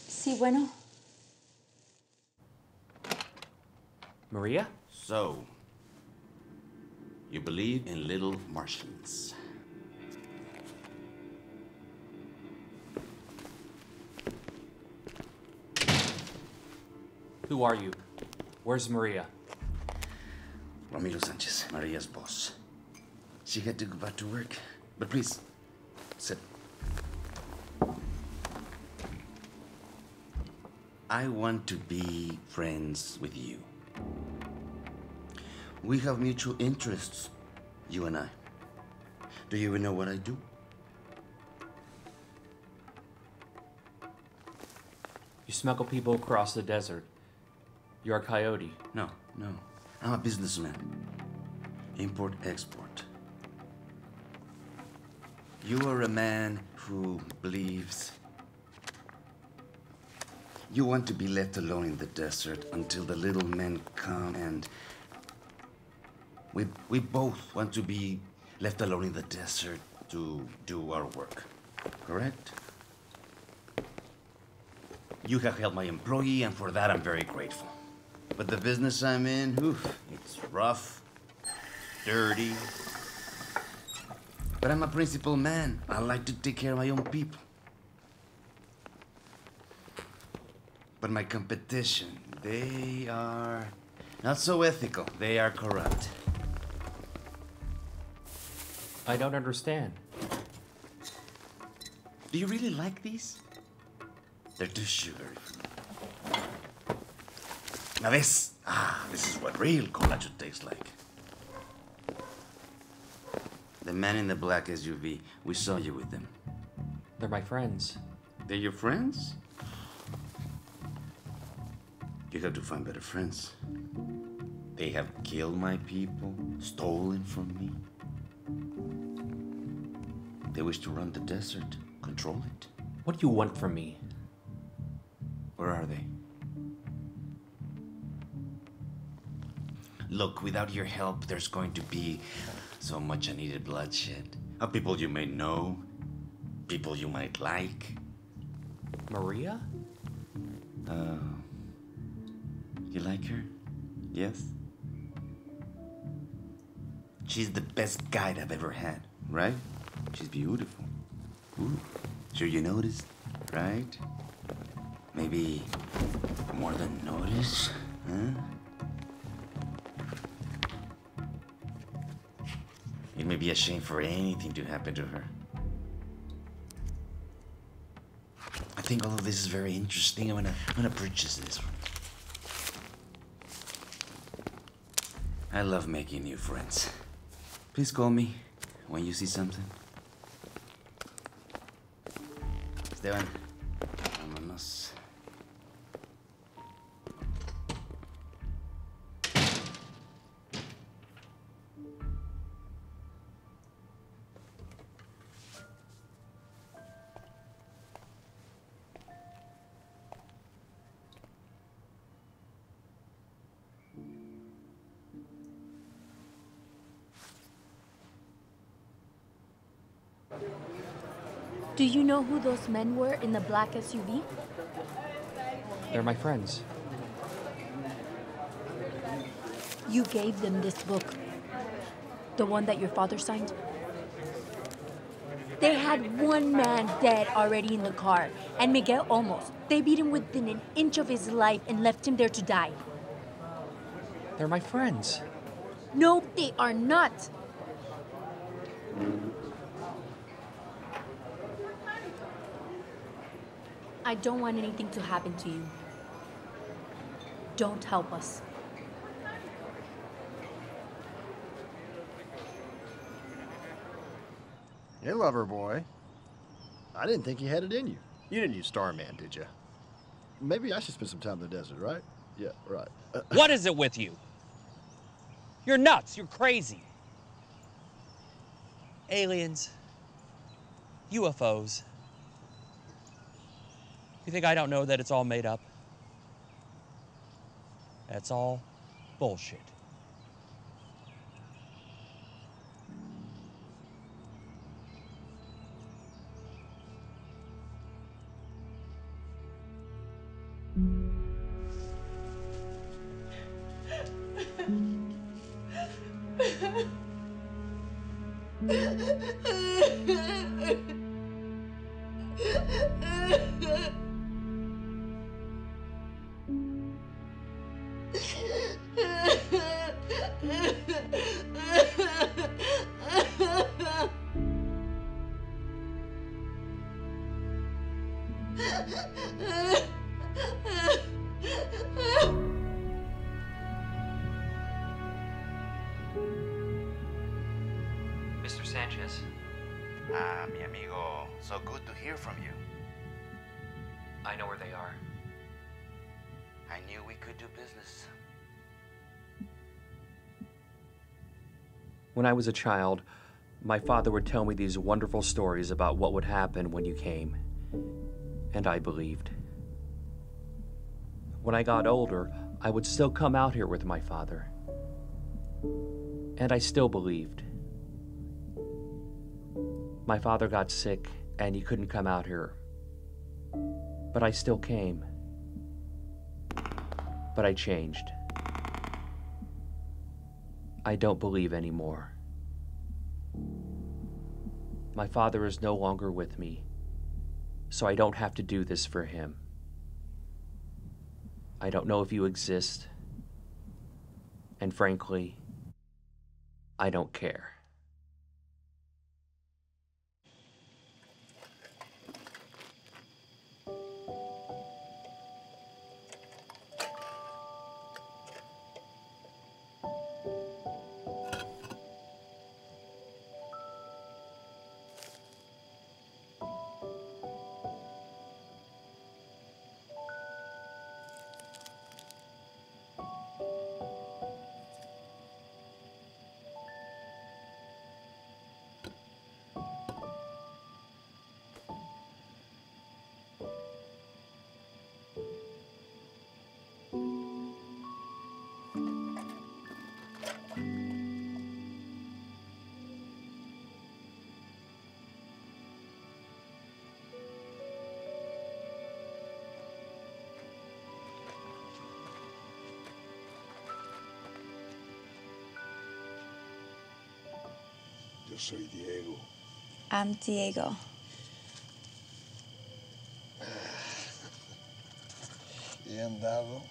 Sí, bueno. Maria? So, you believe in little Martians. Who are you? Where's Maria? Ramiro Sanchez, Maria's boss. She had to go back to work. But please, sit. I want to be friends with you. We have mutual interests, you and I. Do you even know what I do? You smuggle people across the desert. You're a coyote. No. I'm a businessman. Import, export. You are a man who believes you want to be left alone in the desert until the little men come, and we both want to be left alone in the desert to do our work. Correct? You have helped my employee, and for that I'm very grateful. But the business I'm in, oof, it's rough, dirty. But I'm a principled man. I like to take care of my own people. But my competition, they are not so ethical. They are corrupt. I don't understand. Do you really like these? They're too sugary for me. Now this is what real collagen tastes like. The man in the black SUV, we saw you with them. They're my friends. They're your friends? You have to find better friends. They have killed my people, stolen from me. They wish to run the desert, control it. What do you want from me? Where are they? Look, without your help, there's going to be so much unneeded bloodshed. Of people you may know, people you might like. Maria? You like her? Yes? She's the best guide I've ever had, right? She's beautiful. Ooh, sure you noticed, right? Maybe more than notice, huh? It may be a shame for anything to happen to her. I think all of this is very interesting. I'm gonna purchase this one. I love making new friends. Please call me when you see something. Esteban, Vámonos. Do you know who those men were in the black SUV? They're my friends. You gave them this book. The one that your father signed? They had one man dead already in the car, and Miguel Olmos. They beat him within an inch of his life and left him there to die. They're my friends. No, they are not. I don't want anything to happen to you. Don't help us. Hey, lover boy. I didn't think you had it in you. You didn't use Starman, did you? Maybe I should spend some time in the desert, right? Yeah, right. What is it with you? You're nuts. You're crazy. Aliens. UFOs. You think I don't know that it's all made up? That's all bullshit. Mr. Sanchez. Ah, mi amigo. So good to hear from you. I know where they are. I knew we could do business. When I was a child, my father would tell me these wonderful stories about what would happen when you came, and I believed. When I got older, I would still come out here with my father, and I still believed. My father got sick, and he couldn't come out here, but I still came. But I changed. I don't believe anymore. My father is no longer with me, so I don't have to do this for him. I don't know if you exist, and frankly, I don't care. Yo soy Diego. I'm Diego. He andado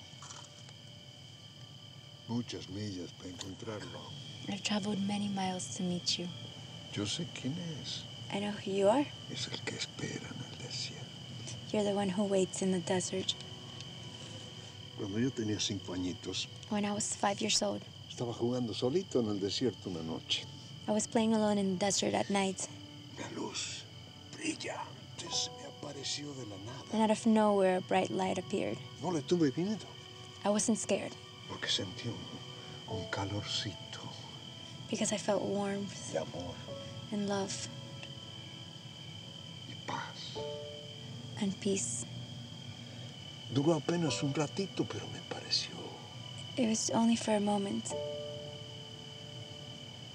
muchas millas para encontrarlo. I've traveled many miles to meet you. Yo sé quién es. I know who you are. Es el que espera en el desierto. You're the one who waits in the desert. Cuando yo tenía 5 añitos, When I was 5 years old, estaba jugando solito en el desierto una noche. I was playing alone in the desert at night. Una luz brillante se me apareció apareció de la nada. And out of nowhere, a bright light appeared. No le tuve miedo, I wasn't scared porque sentí un calorcito because I felt warmth de amor and love y paz. and peace. Duró apenas un ratito, pero me pareció It was only for a moment,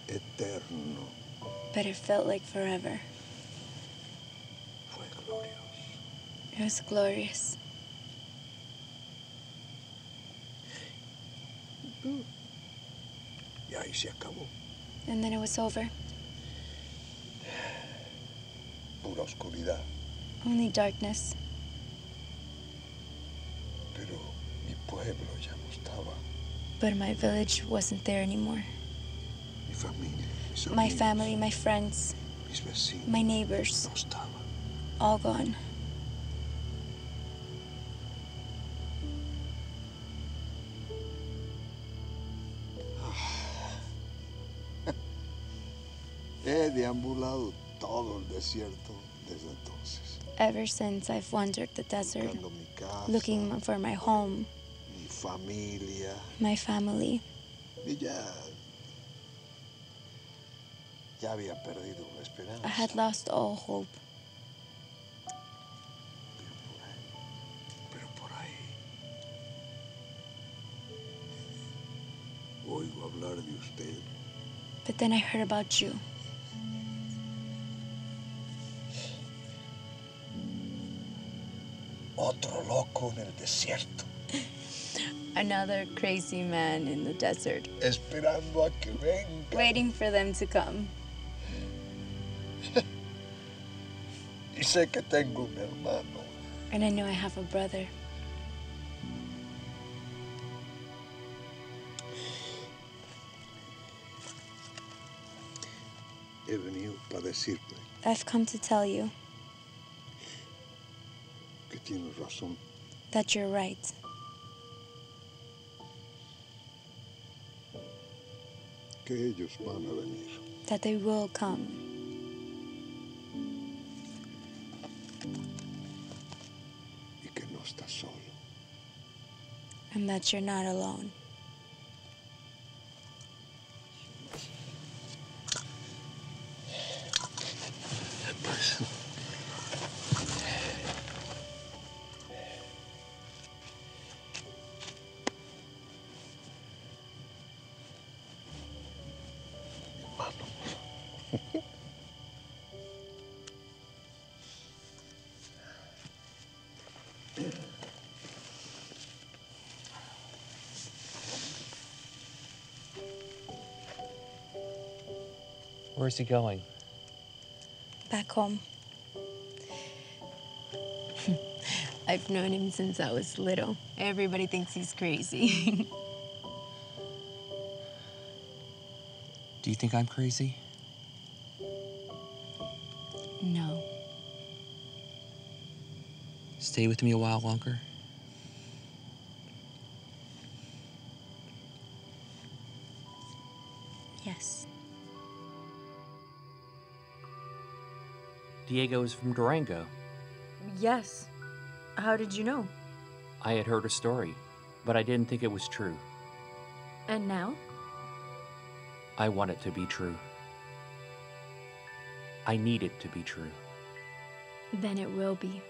eterno. but it felt like forever. Fue glorioso. It was glorious. Y ahí se acabó. And then it was over. Pura oscuridad. Only darkness. Pero mi pueblo ya no estaba. But my village wasn't there anymore. Mi familia, mis My amigos, family, my friends, mis vecinos. my neighbors, No estaban. all gone. He deambulado todo el desierto desde entonces. Ever since I've wandered the desert, Buscando mi casa, looking for my home, mi familia. my family. Y ya había perdido la esperanza. I had lost all hope. Pero por ahí oigo hablar de usted. But then I heard about you. Otro loco en el desierto, Another crazy man in the desert, esperando a que venga. waiting for them to come. Y sé que tengo un hermano. And I know I have a brother. He venido para decirle I've come to tell you que tienes razón. that you're right. Que ellos van a venir. That they will come. Y que no estás solo. And that you're not alone. Pues, Where's he going? Back home. I've known him since I was little. Everybody thinks he's crazy. Do you think I'm crazy? No. Stay with me a while longer? Yes. Diego is from Durango. Yes. How did you know? I had heard a story, but I didn't think it was true. And now? I want it to be true. I need it to be true. Then it will be.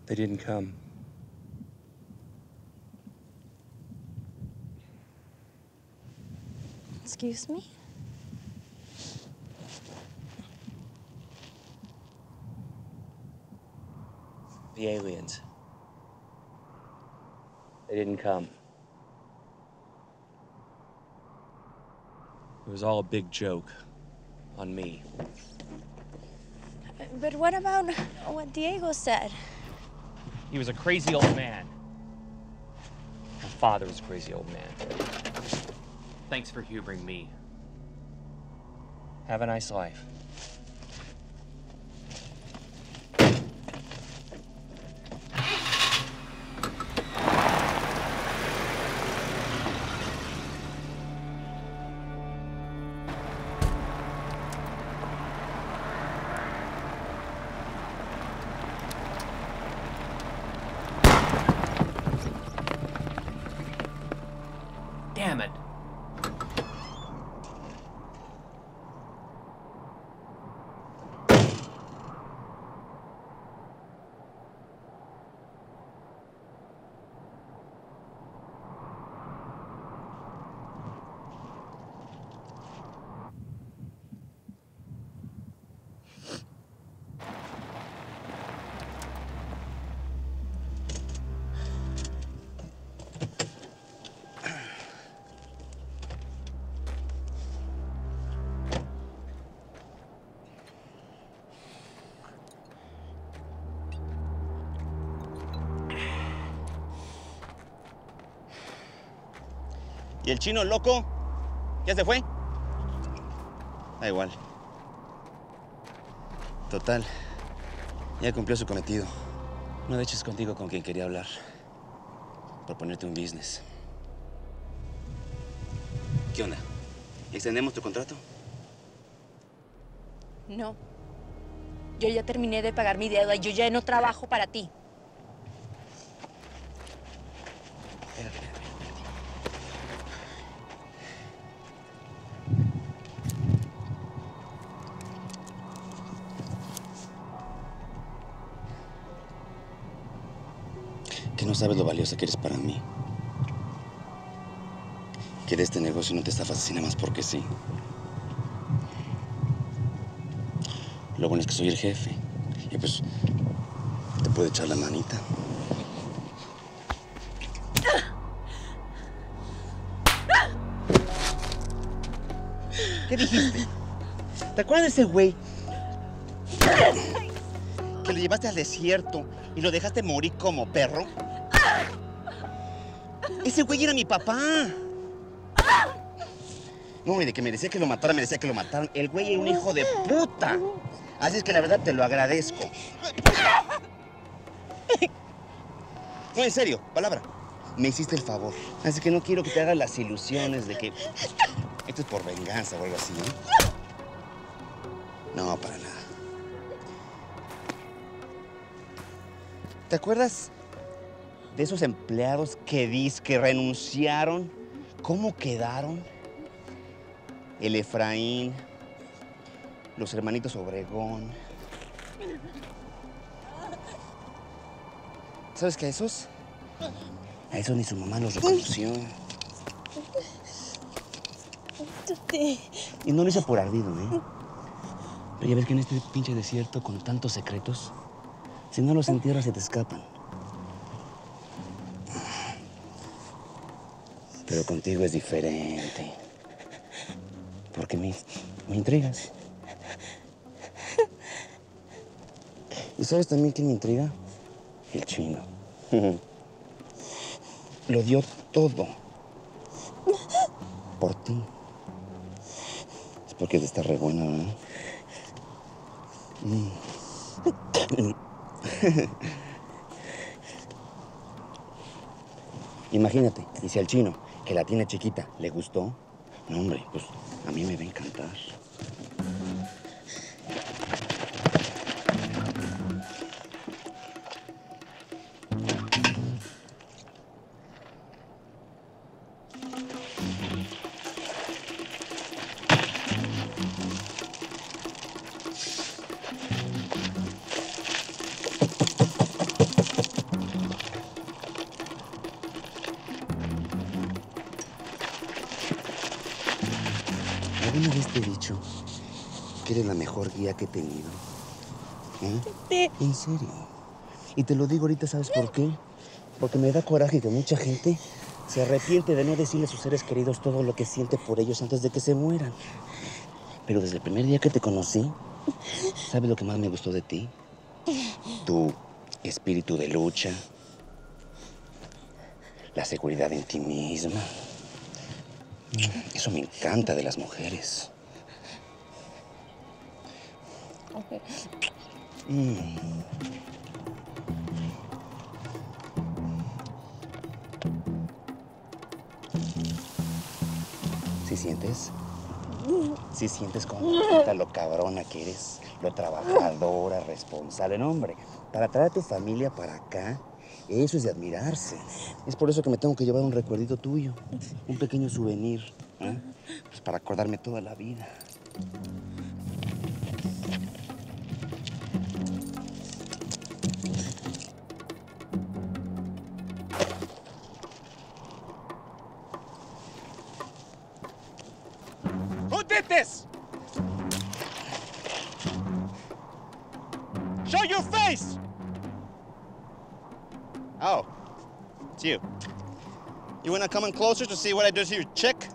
They didn't come. Excuse me? The aliens. They didn't come. It was all a big joke on me. But what about what Diego said? He was a crazy old man. My father was a crazy old man. Thanks for humoring me. Have a nice life. ¿Y el chino loco? ¿Ya se fue? Da igual. Total, ya cumplió su cometido. No de hecho es contigo con quien quería hablar. Proponerte un business. ¿Qué onda? ¿Extendemos tu contrato? No. Yo ya terminé de pagar mi deuda y yo ya no trabajo para ti. Que no sabes lo valiosa que eres para mí. Que de este negocio no te estafas así nada más porque sí. Lo bueno es que soy el jefe. Y pues te puedo echar la manita. ¿Qué dijiste? ¿Te acuerdas de ese güey? Que lo llevaste al desierto y lo dejaste morir como perro. Ese güey era mi papá. No, y de que merecía que lo mataran, merecía que lo mataran. El güey era un hijo de puta. Así es que la verdad te lo agradezco. No, en serio, palabra. Me hiciste el favor. Así que no quiero que te hagas las ilusiones de que esto es por venganza o algo así, ¿eh? No, para nada. ¿Te acuerdas de esos empleados que renunciaron? ¿Cómo quedaron? El Efraín, los hermanitos Obregón. ¿Sabes qué? A esos ni su mamá los reconoció. Y no lo hice por ardido, ¿eh? Pero ya ves que en este pinche desierto con tantos secretos, si no los entierras se te escapan. Pero contigo es diferente. Porque me intrigas. ¿Y sabes también quién me intriga? El chino. Lo dio todo. Por ti. Es porque está re buena, ¿verdad? Imagínate, y si al chino, que la tiene chiquita, le gustó, no, hombre, pues a mí me va a encantar. ¿Alguna vez te he dicho que eres la mejor guía que he tenido? ¿Eh? En serio. Y te lo digo ahorita, ¿sabes por qué? Porque me da coraje que mucha gente se arrepiente de no decirle a sus seres queridos todo lo que siente por ellos antes de que se mueran. Pero desde el primer día que te conocí, ¿sabes lo que más me gustó de ti? Tu espíritu de lucha, la seguridad en ti misma. Eso me encanta de las mujeres. ¿Sí sientes? ¿Sí sientes como lo cabrona que eres? Lo trabajadora, responsable. No, hombre, para traer a tu familia para acá, eso es de admirarse. Es por eso que me tengo que llevar un recuerdito tuyo. Un pequeño souvenir. ¿Eh? Pues para acordarme toda la vida. Who did this? Show your face! Oh, it's you. You wanna come in closer to see what I do to your chick?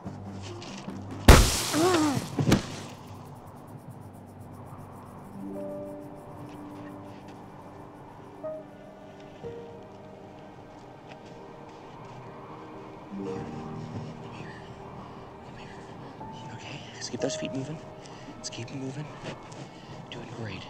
keep those feet moving. Let's keep them moving. Doing great.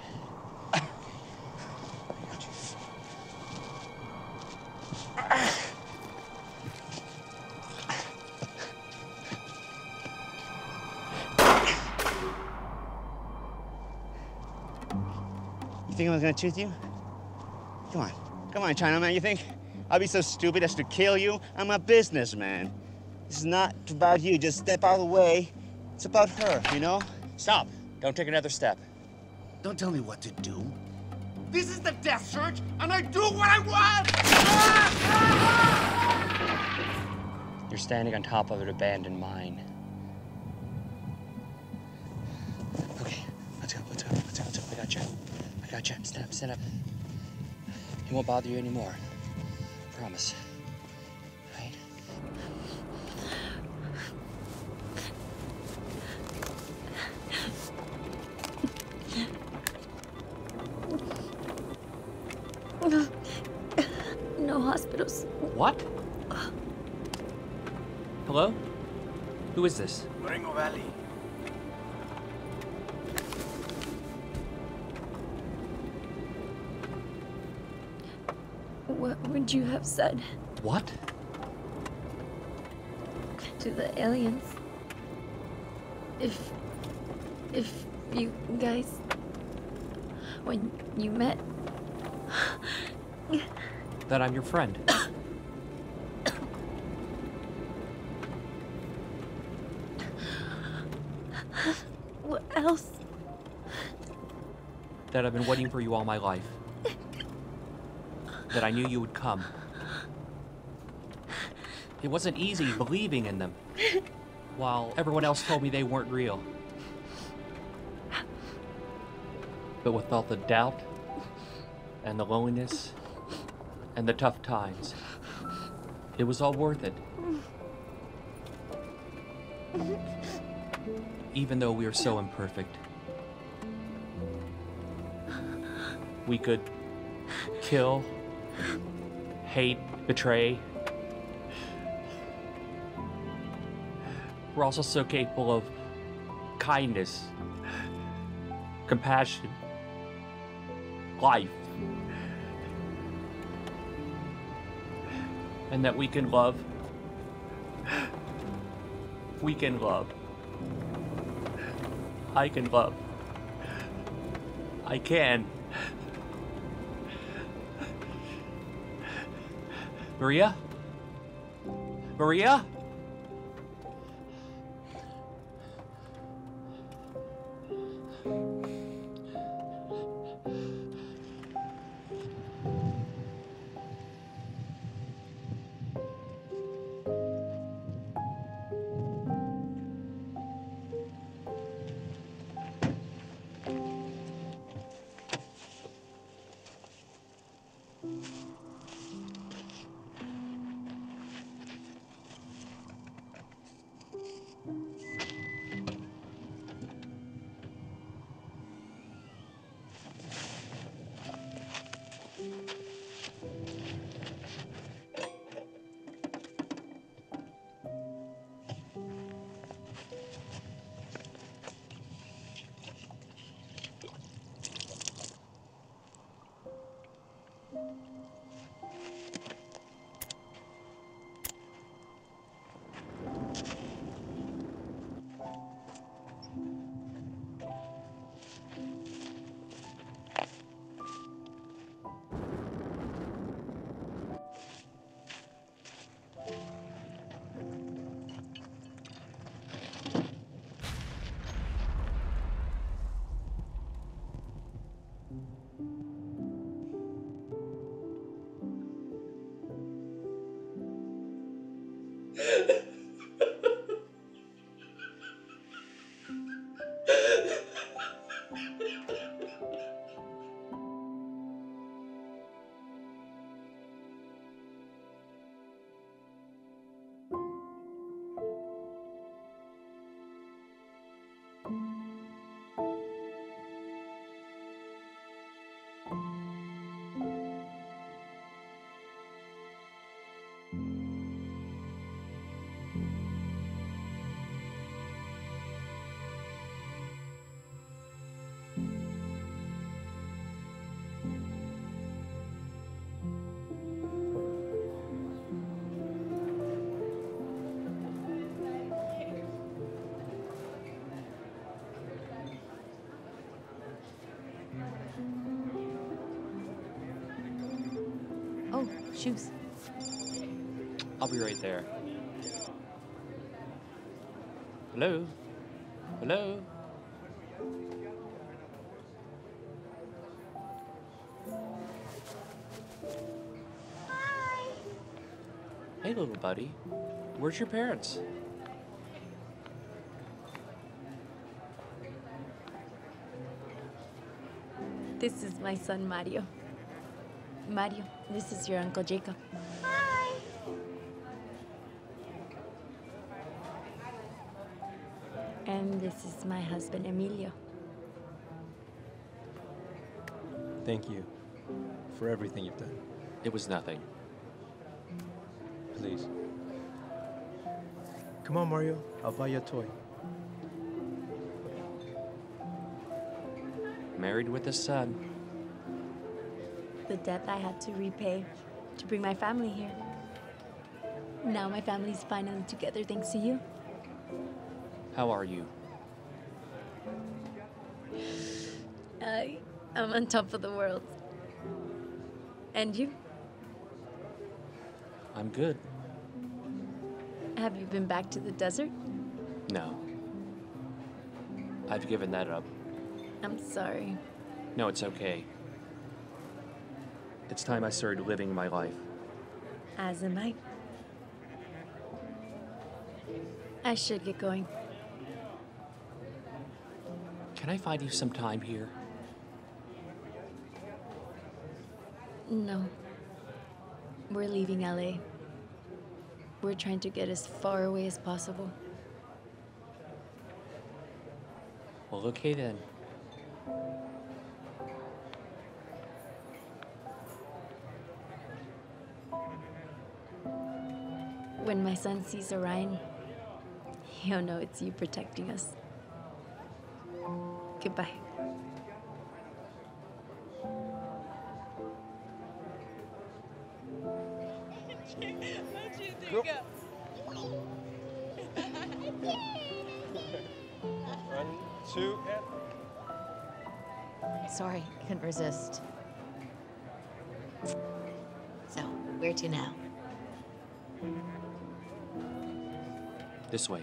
You think I was gonna choose you? Come on. Come on, Chinaman. You think I'll be so stupid as to kill you? I'm a businessman. This is not about you. Just step out of the way. It's about her, you know? Stop. Don't take another step. Don't tell me what to do. This is the death search, and I do what I want! You're standing on top of an abandoned mine. Okay, let's go. I got you. Stand up. He won't bother you anymore. Promise. Right? No hospitals. What? Hello? Who is this? Morengo Valley. What would you have said What? to the aliens if you guys, when you met? That I'm your friend. What else? That I've been waiting for you all my life. That I knew you would come. It wasn't easy believing in them, while everyone else told me they weren't real. But with all the doubt, and the loneliness, and the tough times, it was all worth it. Even though we are so imperfect. We could kill, hate, betray. We're also so capable of kindness, compassion, life. And that we can love. We can love. I can love. I can. Maria? Maria? Oh, shoes. I'll be right there. Hello? Hello? Hey, little buddy. Where's your parents? This is my son, Mario. Mario, this is your Uncle Jacob. Hi. And this is my husband, Emilio. Thank you for everything you've done. It was nothing. Please. Come on, Mario. I'll buy you a toy. Married with a son. The debt I had to repay to bring my family here. Now my family's finally together thanks to you. How are you? I'm on top of the world. And you? I'm good. Have you been back to the desert? No. I've given that up. I'm sorry. No, it's okay. It's time I started living my life. As am I. I should get going. Can I find you some time here? No. We're leaving LA. We're trying to get as far away as possible. Well, okay then. When my son sees Orion, he'll know it's you protecting us. Goodbye. One, two, and... Sorry, couldn't resist. So, where to now? This way.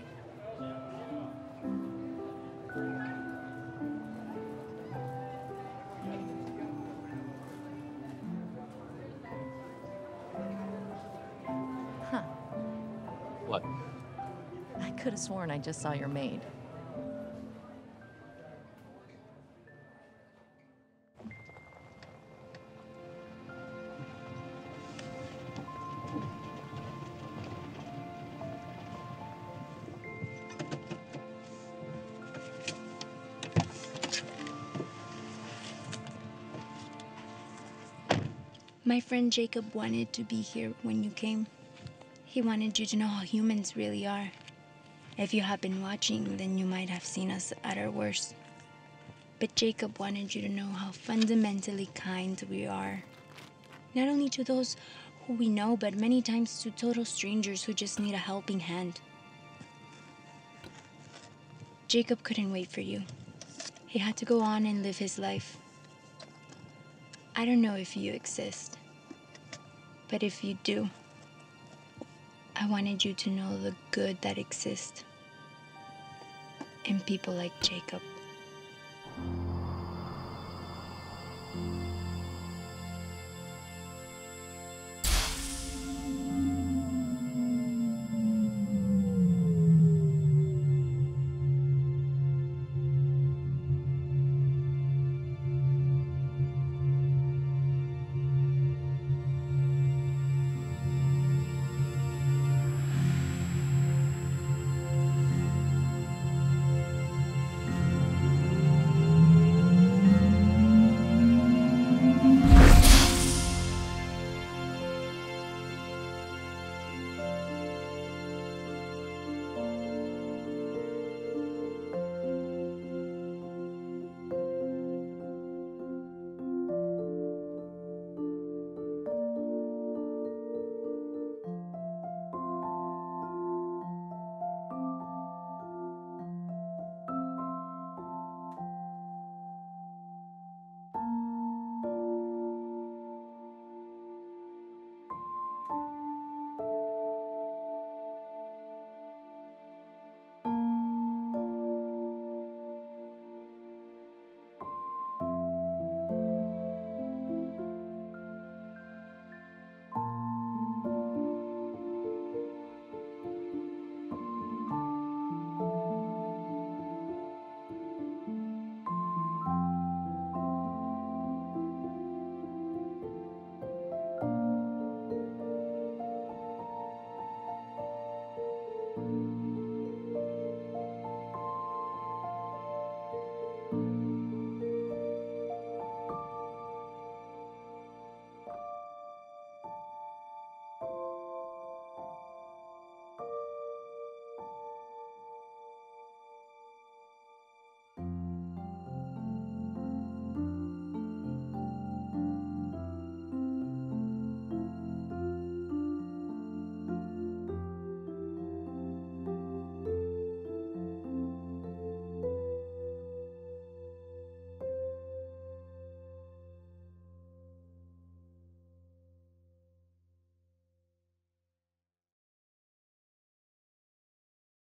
Huh. What? I could have sworn I just saw your maid. My friend Jacob wanted to be here when you came. He wanted you to know how humans really are. If you have been watching, then you might have seen us at our worst. But Jacob wanted you to know how fundamentally kind we are. Not only to those who we know, but many times to total strangers who just need a helping hand. Jacob couldn't wait for you. He had to go on and live his life. I don't know if you exist, but if you do, I wanted you to know the good that exists in people like Jacob.